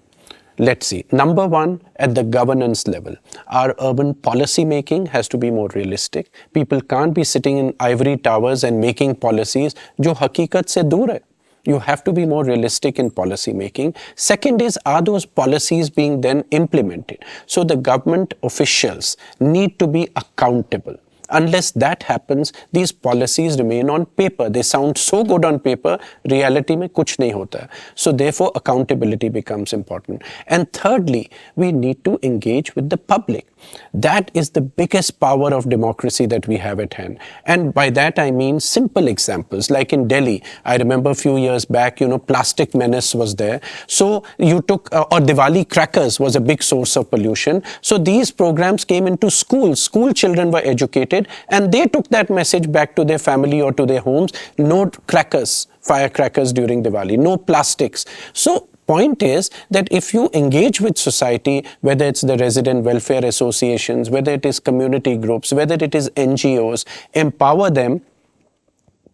Let's see. Number one, at the governance level, our urban policy making has to be more realistic. People can't be sitting in ivory towers and making policies जो हकीकत से दूर है. You have to be more realistic in policy making. Second is, are those policies being then implemented? So the government officials need to be accountable. Unless that happens, these policies remain on paper. They sound so good on paper, reality में कुछ नहीं होता है. So therefore, accountability becomes important. And thirdly, we need to engage with the public. That is the biggest power of democracy that we have at hand. And by that I mean simple examples. Like in Delhi, I remember a few years back, plastic menace was there. So you took, or Diwali crackers was a big source of pollution. So these programs came into schools. School children were educated and they took that message back to their family or to their homes. No crackers, firecrackers during Diwali, no plastics. So point is that if you engage with society, whether it's the resident welfare associations, whether it is community groups, whether it is NGOs, empower them,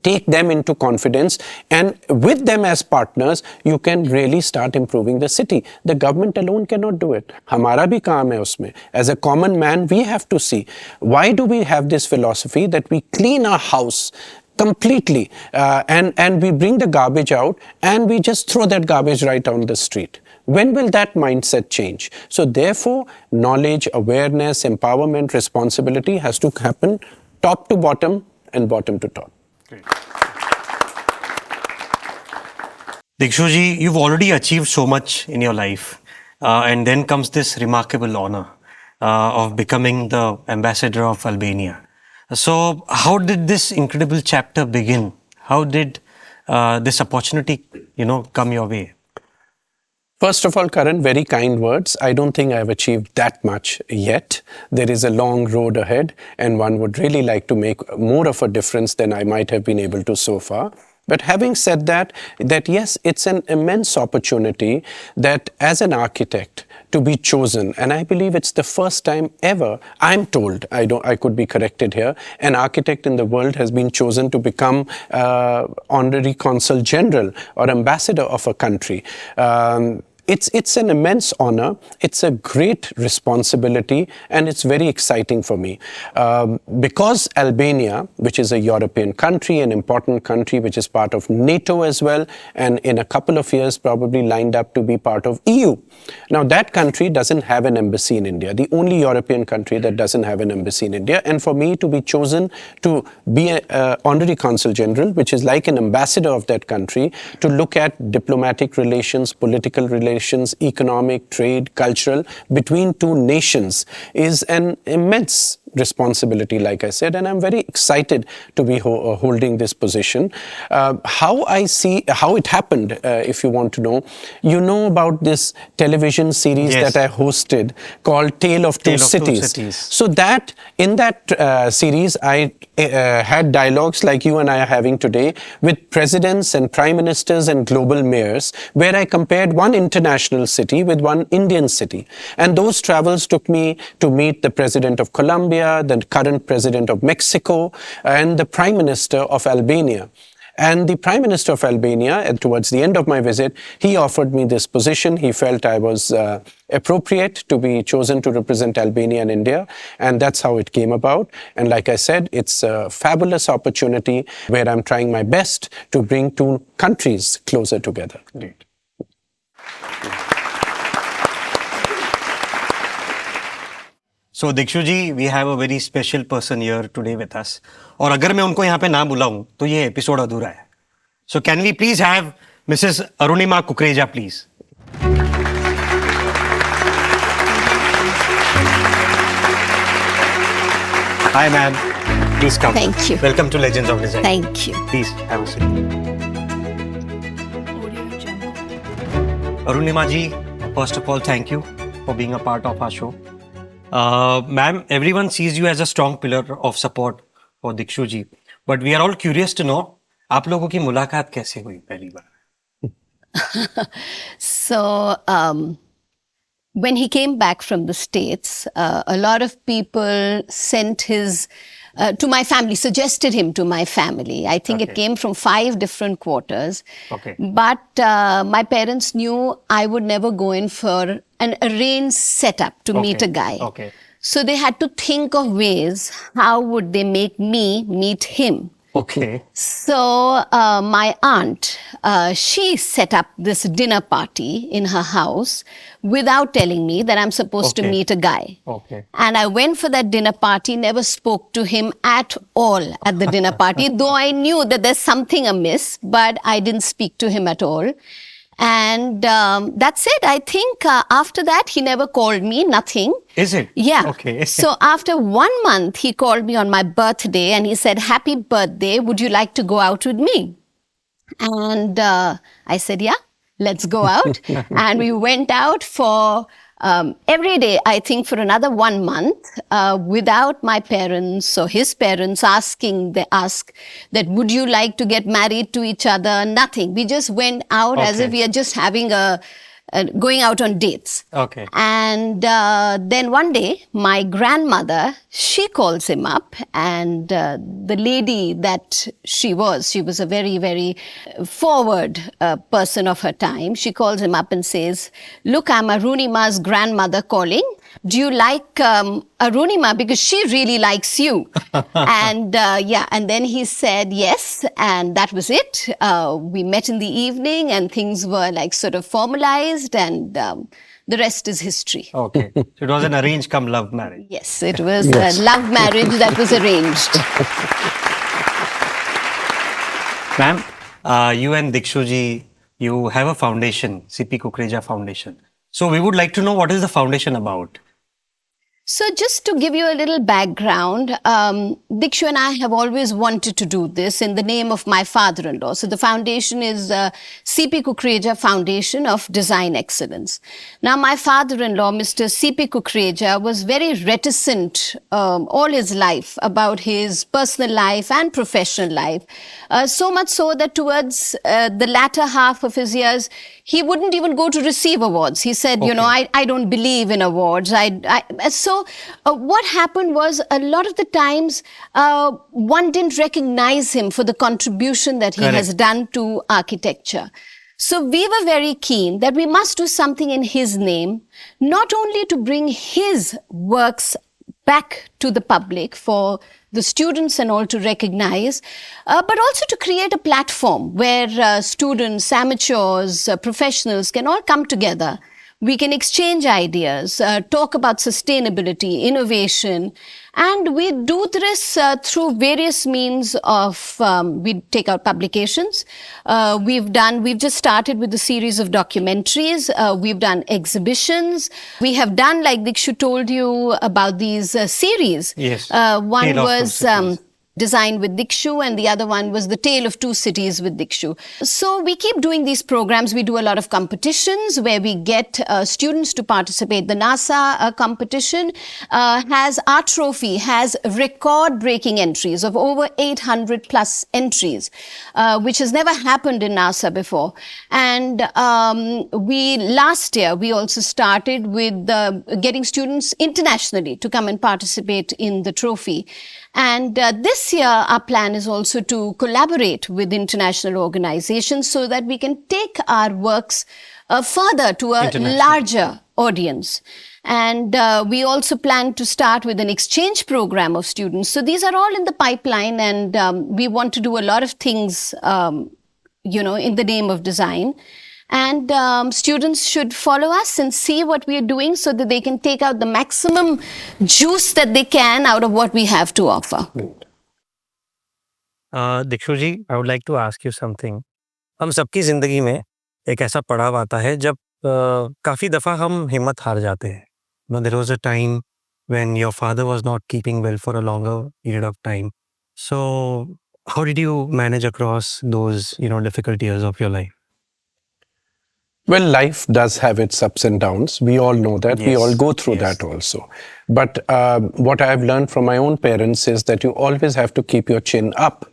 take them into confidence, and with them as partners, you can really start improving the city. The government alone cannot do it. हमारा भी काम है उसमें. As a common man, we have to see, why do we have this philosophy that we clean our house completely and we bring the garbage out and we just throw that garbage right on the street? When will that mindset change? So therefore, knowledge, awareness, empowerment, responsibility has to happen top to bottom and bottom to top. Great. Dikshu ji, you've already achieved so much in your life, and then comes this remarkable honor. of becoming the Ambassador of Albania. So, how did this incredible chapter begin? How did this opportunity, come your way? First of all, Karan, very kind words. I don't think I've achieved that much yet. There is a long road ahead, and one would really like to make more of a difference than I might have been able to so far. But having said that yes, it's an immense opportunity that as an architect to be chosen, and I believe it's the first time ever, I'm told, I could be corrected here, an architect in the world has been chosen to become honorary Consul General or Ambassador of a country. It's an immense honor, it's a great responsibility, and it's very exciting for me. Because Albania, which is a European country, an important country which is part of NATO as well, and in a couple of years probably lined up to be part of EU. Now that country doesn't have an embassy in India, the only European country that doesn't have an embassy in India, and for me to be chosen to be an honorary Consul General, which is like an ambassador of that country, to look at diplomatic relations, political relations, economic, trade, cultural, between two nations is an immense responsibility, like I said, and I'm very excited to be holding this position. How it happened, if you want to know about this television series that I hosted called Tale of Two Cities. So in that series, I had dialogues like you and I are having today with presidents and prime ministers and global mayors, where I compared one international city with one Indian city. And those travels took me to meet the president of Colombia, the current president of Mexico, and the Prime Minister of Albania. And the Prime Minister of Albania, towards the end of my visit, he offered me this position. He felt I was appropriate to be chosen to represent Albania and India, and that's how it came about. And like I said, it's a fabulous opportunity where I'm trying my best to bring two countries closer together. Great. So Dikshu ji, we have a very special person here today with us. और अगर मैं उनको यहाँ पे ना बुलाऊं तो ये episode अधूरा है. So can we please have Mrs. Arunima Kukreja, please? Hi, ma'am. Please come. Thank you. Welcome to Legends of Design. Thank you. Please have a seat. Arunima ji, first of all, thank you for being a part of our show. Ma'am, everyone sees you as a strong pillar of support for Dikshu ji, but we are all curious to know, आप लोगों की मुलाकात कैसे हुई पहली बार? So, when he came back from the States, a lot of people sent his to my family, suggested him to my family. I think it came from 5 different quarters. But my parents knew I would never go in for an arranged setup to meet a guy. So they had to think of ways, how would they make me meet him? So my aunt, she set up this dinner party in her house without telling me that I'm supposed to meet a guy. And I went for that dinner party, never spoke to him at all at the dinner party, though I knew that there's something amiss, but I didn't speak to him at all. And that's it. I think after that, he never called me, nothing. Is it? Yeah. So after 1 month, he called me on my birthday and he said, "Happy birthday. Would you like to go out with me?" And I said, "Yeah, let's go out." And we went out for every day, I think for another 1 month, without my parents or his parents they ask that, would you like to get married to each other? Nothing. We just went out as if we are just having going out on dates. And then one day, my grandmother, she calls him up, and the lady that she was a very, very forward person of her time. She calls him up and says, "Look, I'm Arunima's grandmother calling. Do you like Arunima? Because she really likes you." And and then he said yes, and that was it. We met in the evening and things were like sort of formalized, and the rest is history. So it was an arranged come love marriage. Yes, it was a love marriage that was arranged. Ma'am, you and Dikshu ji, you have a foundation, CP Kukreja Foundation. So we would like to know, what is the foundation about? So just to give you a little background, Dikshu and I have always wanted to do this in the name of my father-in-law. So the foundation is CP Kukreja Foundation of Design Excellence. Now my father-in-law, Mr. CP Kukreja, was very reticent all his life about his personal life and professional life. So much so that towards the latter half of his years, he wouldn't even go to receive awards. He said, you know, I don't believe in awards. So what happened was a lot of the times one didn't recognize him for the contribution that he has done to architecture. So we were very keen that we must do something in his name, not only to bring his works back to the public for the students and all to recognize, but also to create a platform where students, amateurs, professionals can all come together. We can exchange ideas, talk about sustainability, innovation, and we do this through various means of, we take out publications. We've just started with a series of documentaries. We've done exhibitions. We have done, like Dikshu told you, about these series. Yes. One was Design with Dikshu, and the other one was The Tale of Two Cities with Dikshu. So we keep doing these programs. We do a lot of competitions where we get students to participate. The NASA competition has our trophy, has record-breaking entries of over 800 plus entries, which has never happened in NASA before. And last year, we also started with getting students internationally to come and participate in the trophy. And this year, our plan is also to collaborate with international organizations so that we can take our works further to a larger audience. And we also plan to start with an exchange program of students. So these are all in the pipeline, and we want to do a lot of things, in the name of design. And students should follow us and see what we are doing so that they can take out the maximum juice that they can out of what we have to offer. दिक्षु जी, I would like to ask you something. हम सबकी जिंदगी में एक ऐसा पड़ाव आता है जब काफी दफा हम हिम्मत हार जाते हैं. There was a time when your father was not keeping well for a longer period of time. So how did you manage across those, difficult years of your life? Well, life does have its ups and downs. We all know that. Yes. We all go through that also. But what I have learned from my own parents is that you always have to keep your chin up.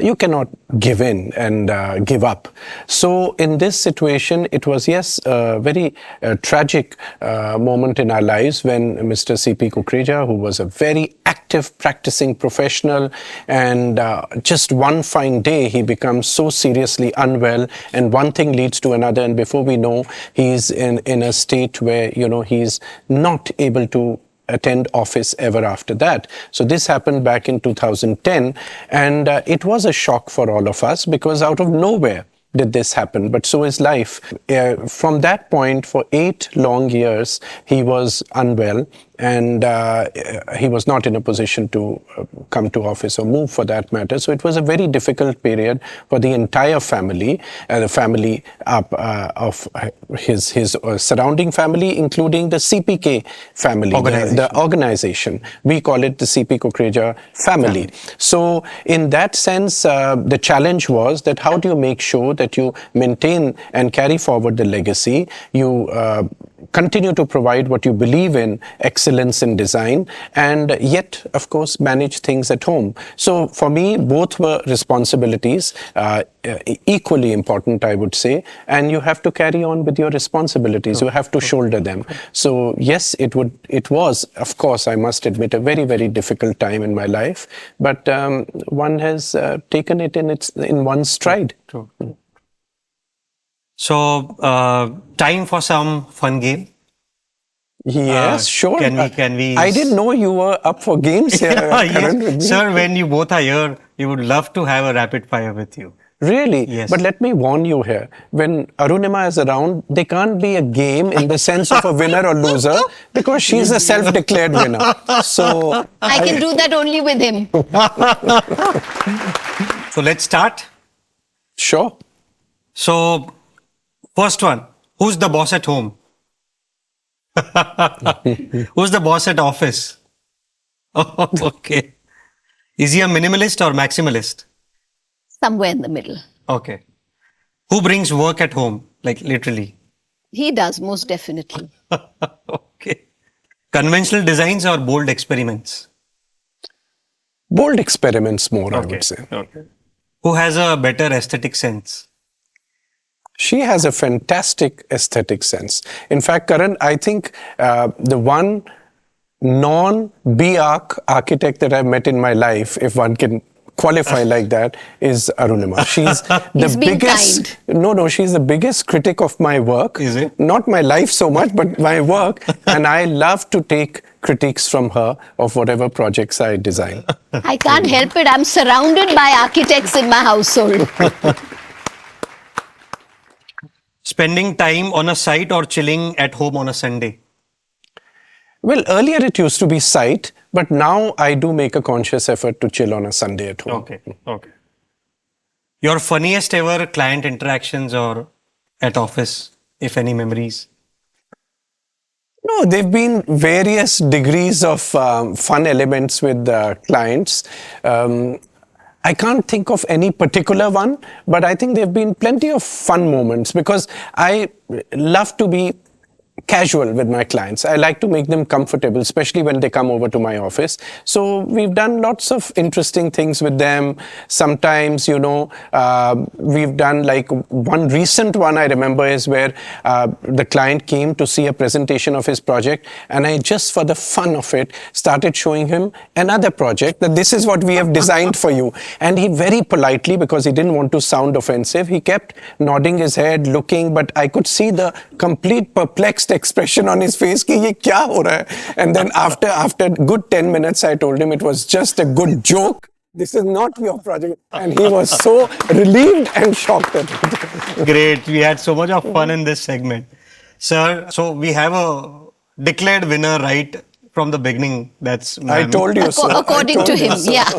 You cannot give in and give up. So in this situation, it was, yes, a very tragic moment in our lives when Mr. CP Kukreja, who was a very active practicing professional, and just one fine day he becomes so seriously unwell, and one thing leads to another, and before we know, he's in a state where, he's not able to attend office ever after that. So this happened back in 2010, and it was a shock for all of us, because out of nowhere did this happen, but so is life. From that point, for 8 long years, he was unwell, and he was not in a position to come to office or move, for that matter. So it was a very difficult period for the entire family, the family of his surrounding family, including the CPK family, the organization. We call it the CP Kukreja family. So in that sense, the challenge was that how do you make sure that you maintain and carry forward the legacy, you continue to provide what you believe in, excellence in design, and yet, of course, manage things at home. So for me, both were responsibilities, equally important, I would say, and you have to carry on with your responsibilities. You have to shoulder them. So yes, it was, of course, I must admit, a very, very difficult time in my life, but one has taken it in one stride. True. So, time for some fun game. Yes, sure. Can we? I didn't know you were up for games here. Karan, with me. Sir, when you both are here, we would love to have a rapid fire with you. Really? Yes. But let me warn you here. When Arunima is around, there can't be a game in the sense of a winner or loser, because she's a self-declared winner. So I can do that only with him. So let's start. Sure. So, first one, who's the boss at home? Who's the boss at office? Oh, okay. Is he a minimalist or maximalist? Somewhere in the middle. Okay. Who brings work at home? Like literally. He does, most definitely. Okay. Conventional designs or bold experiments? Bold experiments more, I would say. Okay. Who has a better aesthetic sense? She has a fantastic aesthetic sense. In fact, Karan, I think the one non-B-Arch architect that I've met in my life, if one can qualify like that, is Arunima. She's He's the being biggest. kind. No, she's the biggest critic of my work. Is it? Not my life so much, but my work. And I love to take critiques from her of whatever projects I design. I can't help it. I'm surrounded by architects in my household. Spending time on a site or chilling at home on a Sunday? Well, earlier it used to be site, but now I do make a conscious effort to chill on a Sunday at home. Okay. Your funniest ever client interactions or at office, if any memories? No, there have been various degrees of fun elements with clients. I can't think of any particular one, but I think there have been plenty of fun moments because I love to be casual with my clients. I like to make them comfortable, especially when they come over to my office. So we've done lots of interesting things with them. Sometimes, we've done like one recent one I remember is where the client came to see a presentation of his project, and I just for the fun of it started showing him another project that this is what we have designed for you. And he very politely, because he didn't want to sound offensive, he kept nodding his head, looking, but I could see the complete perplexed expression on his face ki ye kya ho raha hai? And then after good 10 minutes I told him it was just a good joke, this is not your project, and he was so relieved and shocked at it. Great. We had so much of fun in this segment. Sir, so we have a declared winner right from the beginning. That's I ma'am. told you so. According to him, yeah.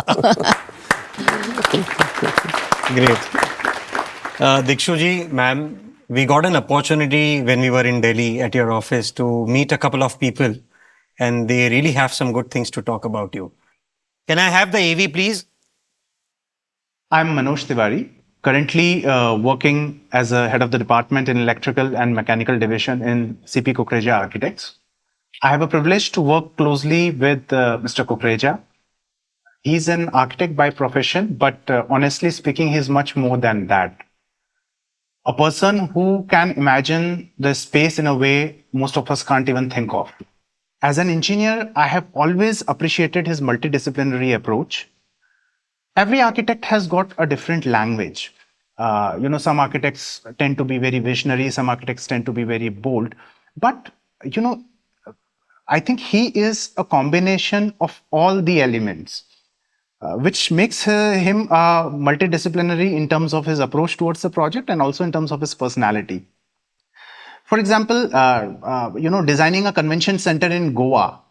Great. Dikshu ji, ma'am, we got an opportunity when we were in Delhi at your office to meet a couple of people, and they really have some good things to talk about you. Can I have the AV, please? I'm Manoj Tiwari, currently working as a head of the department in electrical and mechanical division in CP Kukreja Architects. I have a privilege to work closely with Mr. Kukreja. He's an architect by profession, but honestly speaking, he's much more than that. A person who can imagine the space in a way most of us can't even think of. As an engineer, I have always appreciated his multidisciplinary approach. Every architect has got a different language. Some architects tend to be very visionary, some architects tend to be very bold. But, I think he is a combination of all the elements, which makes him multidisciplinary in terms of his approach towards the project and also in terms of his personality. For example, designing a convention center in Goa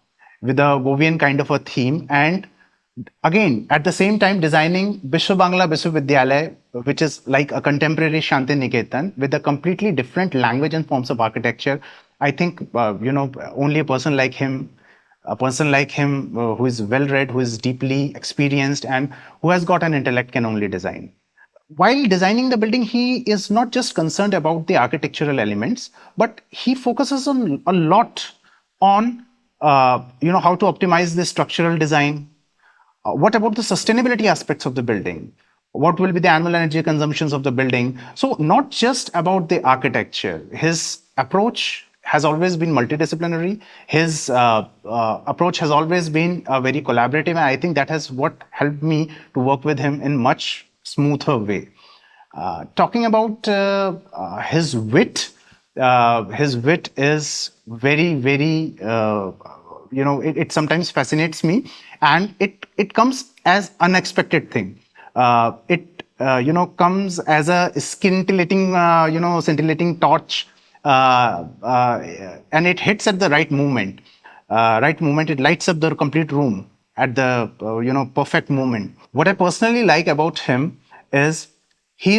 with a Govian kind of a theme, and again, at the same time, designing Vishwa Bangla Vishwavidyalaya, which is like a contemporary Shanti Niketan with a completely different language and forms of architecture. I think, only a person like him who is well-read, who is deeply experienced, and who has got an intellect can only design. While designing the building, he is not just concerned about the architectural elements, but he focuses on a lot on, how to optimize the structural design. What about the sustainability aspects of the building? What will be the annual energy consumptions of the building? So not just about the architecture. His approach has always been multidisciplinary. His approach has always been very collaborative. And I think that has what helped me to work with him in much smoother way. Talking about his wit is very, very, it sometimes fascinates me, and it comes as unexpected thing. It comes as a scintillating torch, and it hits at the right moment. It lights up the complete room at the perfect moment. What I personally like about him is he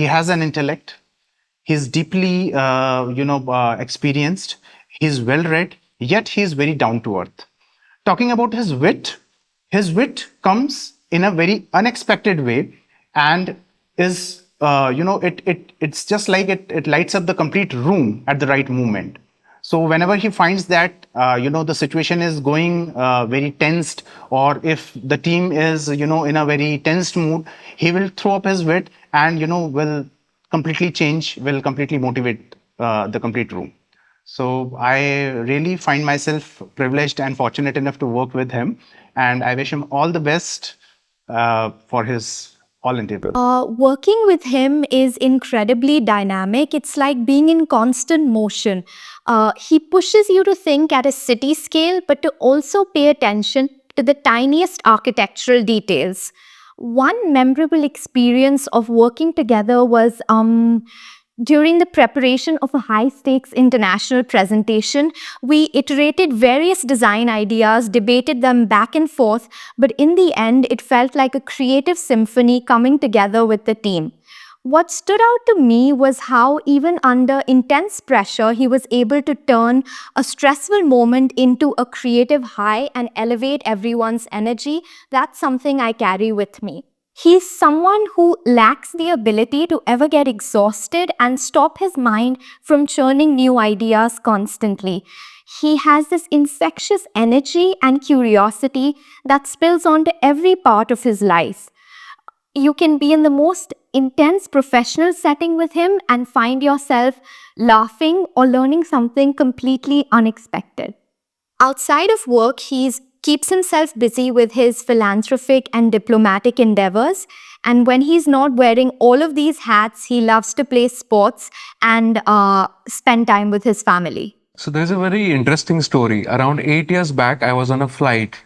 has an intellect. He's deeply, experienced. He's well-read, yet he's very down to earth. Talking about his wit comes in a very unexpected way, and is, it's just like it lights up the complete room at the right moment. So whenever he finds that the situation is going very tensed, or if the team is in a very tensed mood, he will throw up his wit and will completely motivate the complete room. So I really find myself privileged and fortunate enough to work with him, and I wish him all the best for his all endeavors. Working with him is incredibly dynamic. It's like being in constant motion. He pushes you to think at a city scale, but to also pay attention to the tiniest architectural details. One memorable experience of working together was during the preparation of a high-stakes international presentation. We iterated various design ideas, debated them back and forth, but in the end, it felt like a creative symphony coming together with the team. What stood out to me was how, even under intense pressure, he was able to turn a stressful moment into a creative high and elevate everyone's energy. That's something I carry with me. He's someone who lacks the ability to ever get exhausted and stop his mind from churning new ideas constantly. He has this infectious energy and curiosity that spills onto every part of his life. You can be in the most intense professional setting with him and find yourself laughing or learning something completely unexpected. Outside of work, he keeps himself busy with his philanthropic and diplomatic endeavors. And when he's not wearing all of these hats, he loves to play sports and spend time with his family. So there's a very interesting story. Around 8 years back, I was on a flight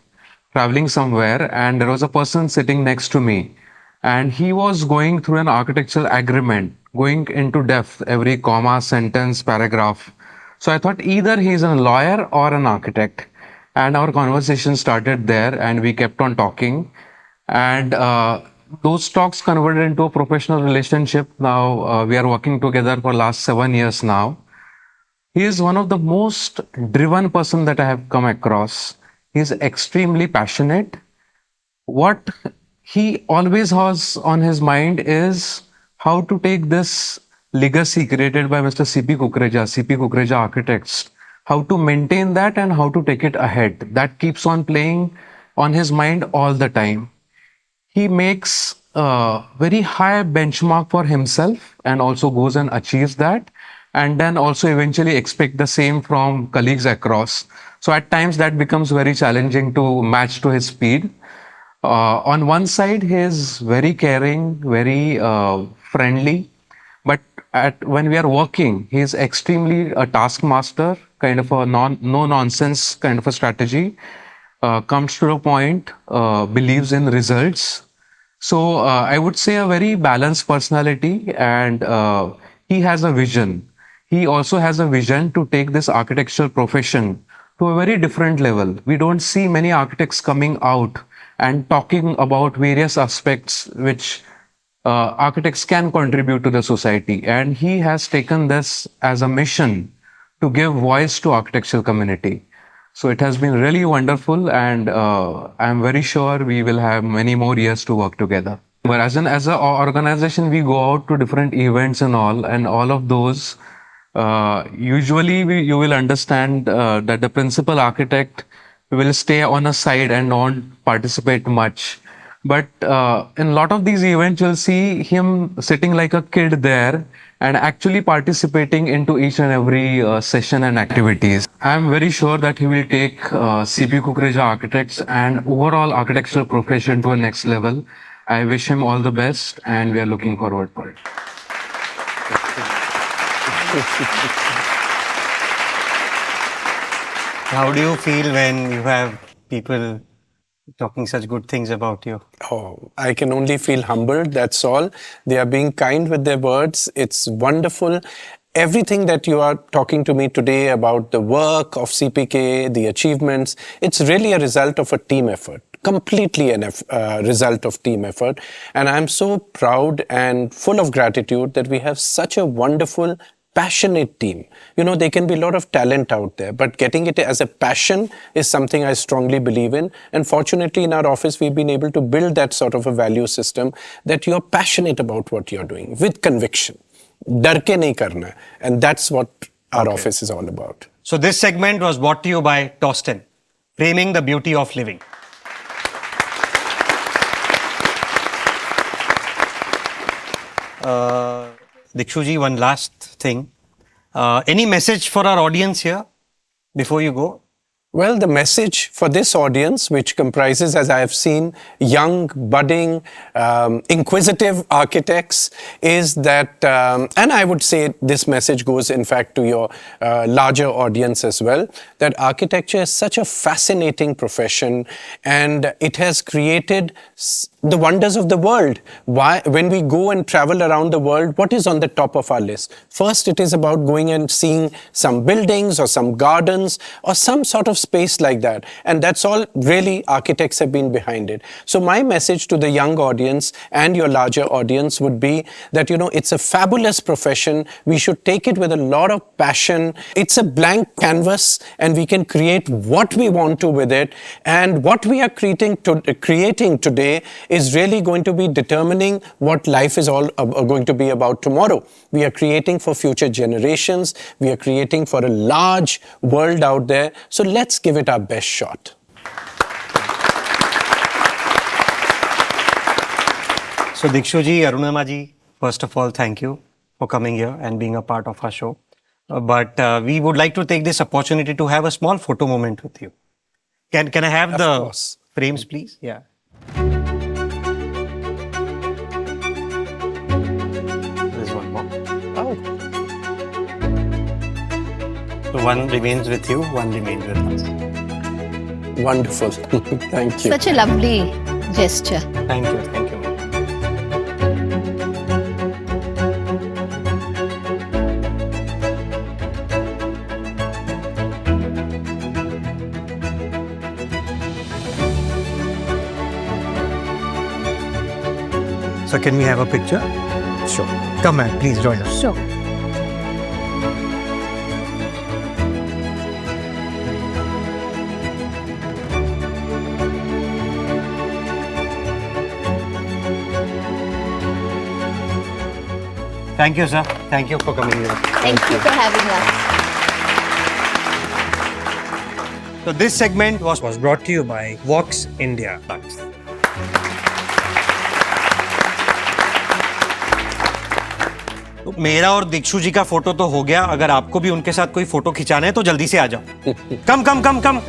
traveling somewhere, and there was a person sitting next to me. And he was going through an architectural agreement, going into depth, every comma, sentence, paragraph. So I thought either he's a lawyer or an architect. And our conversation started there, and we kept on talking. And those talks converted into a professional relationship. Now we are working together for last 7 years now. He is one of the most driven person that I have come across. He is extremely passionate. What he always has on his mind is how to take this legacy created by Mr. CP Kukreja Architects, how to maintain that and how to take it ahead. That keeps on playing on his mind all the time. He makes a very high benchmark for himself and also goes and achieves that, and then also eventually expect the same from colleagues across. So at times that becomes very challenging to match to his speed. On one side, he is very caring, very friendly, but when we are working, he is extremely a taskmaster, kind of a no-nonsense kind of a strategy, comes to the point, believes in results. So I would say a very balanced personality, and he has a vision. He also has a vision to take this architectural profession to a very different level. We don't see many architects coming out and talking about various aspects which architects can contribute to the society. And he has taken this as a mission to give voice to architectural community. So it has been really wonderful, and I'm very sure we will have many more years to work together. But as an organization, we go out to different events and all of those. Usually you will understand that the principal architect will stay on a side and not participate much. But in a lot of these events, you'll see him sitting like a kid there and actually participating into each and every session and activities. I'm very sure that he will take CP Kukreja Architects and overall architectural profession to a next level. I wish him all the best, and we are looking forward for it. How do you feel when you have people talking such good things about you? Oh, I can only feel humbled, that's all. They are being kind with their words. It's wonderful. Everything that you are talking to me today about the work of CPK, the achievements, it's really a result of a team effort. completely a result of team effort. And I'm so proud and full of gratitude that we have such a wonderful, passionate team. There can be a lot of talent out there, but getting it as a passion is something I strongly believe in. And fortunately, in our office, we've been able to build that sort of a value system that you're passionate about what you're doing with conviction. Dar ke nahi karna hai. And that's what our office is all about. So this segment was brought to you by Tostin, Framing the Beauty of Living. Dikshu ji, one last thing. Any message for our audience here before you go? Well, the message for this audience, which comprises, as I have seen, young, budding, inquisitive architects, is that, and I would say this message goes, in fact, to your larger audience as well, that architecture is such a fascinating profession, and it has created the wonders of the world. When we go and travel around the world, what is on the top of our list? First, it is about going and seeing some buildings or some gardens or some sort of space like that. And that's all really architects have been behind it. So my message to the young audience and your larger audience would be that, it's a fabulous profession. We should take it with a lot of passion. It's a blank canvas and we can create what we want to with it. And what we are creating today is really going to be determining what life is all going to be about tomorrow. We are creating for future generations. We are creating for a large world out there. So let's give it our best shot. So Dikshu ji, Arunama ji, first of all, thank you for coming here and being a part of our show. But we would like to take this opportunity to have a small photo moment with you. Can I have the frames, please? Yeah. So one remains with you, one remains with us. Wonderful. Thank you. Such a lovely gesture. Thank you. Thank you. So can we have a picture? Sure. Come on, please join us. Sure. Thank you, sir. Thank you for coming here. Thank you for having us. So this segment was brought to you by Vox India. तो मेरा और दीक्षु जी का photo तो हो गया. अगर आपको भी उनके साथ कोई फोटो खिंचाना है तो जल्दी से आ जाओ. कम.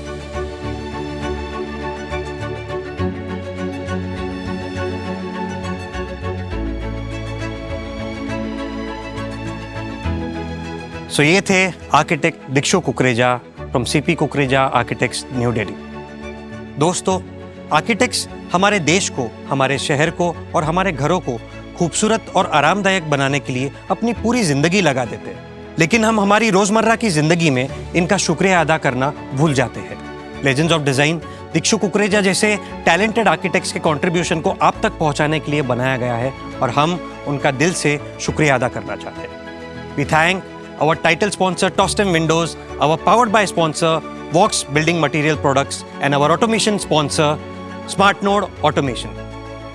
So ये थे आर्किटेक्ट दिक्षु Kukreja from CP Kukreja architects new Delhi. दोस्तों, आर्किटेक्ट्स हमारे देश को, हमारे शहर को और हमारे घरों को खूबसूरत और आरामदायक बनाने के लिए अपनी पूरी जिंदगी लगा देते हैं. लेकिन हम हमारी रोजमर्रा की जिंदगी में इनका शुक्रिया अदा करना भूल जाते हैं. लेजेंड्स ऑफ डिजाइन दिक्षु कुकरेजा जैसे टैलेंटेड आर्किटेक्ट्स के कंट्रीब्यूशन को आप तक पहुंचाने के लिए बनाया गया है और हम उनका दिल से शुक्रिया अदा करना चाहते हैं. We thank our title sponsor Tostin Windows, our powered by sponsor Vox Building Material Products and our automation sponsor Smart Node Automation.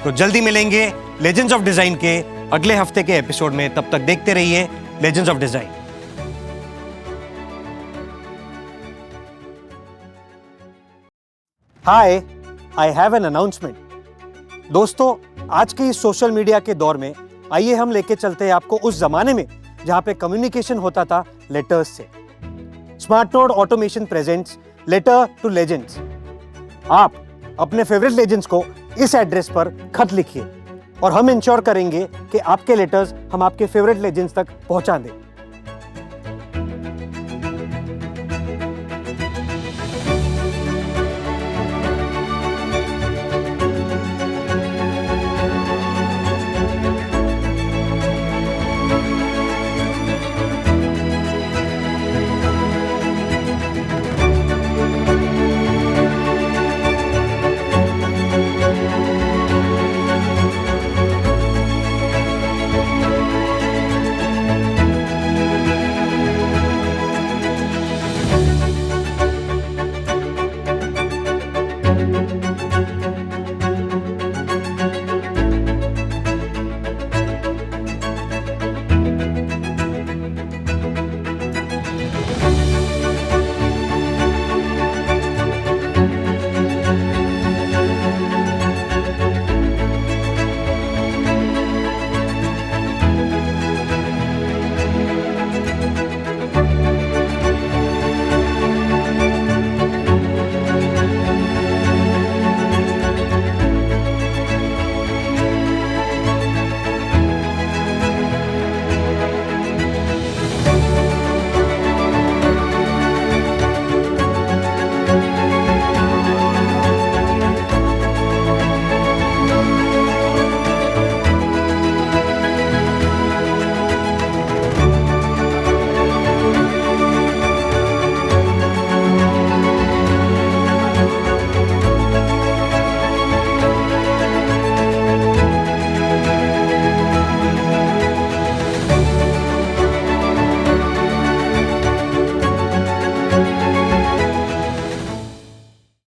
तो जल्दी मिलेंगे Legends of Design के अगले हफ्ते के एपिसोड में. तब तक देखते रहिए Legends of Design. Hi, I have an announcement. दोस्तों, आज के इस सोशल मीडिया के दौर में आइए हम लेके चलते हैं आपको उस जमाने में जहां पे कम्युनिकेशन होता था लेटर्स से. Smart node automation presents letter to legends. आप अपने फेवरेट लेजेंड्स को इस एड्रेस पर खत लिखिए और हम इंश्योर करेंगे कि आपके लेटर्स हम आपके फेवरेट लेजेंड्स तक पहुंचा दें.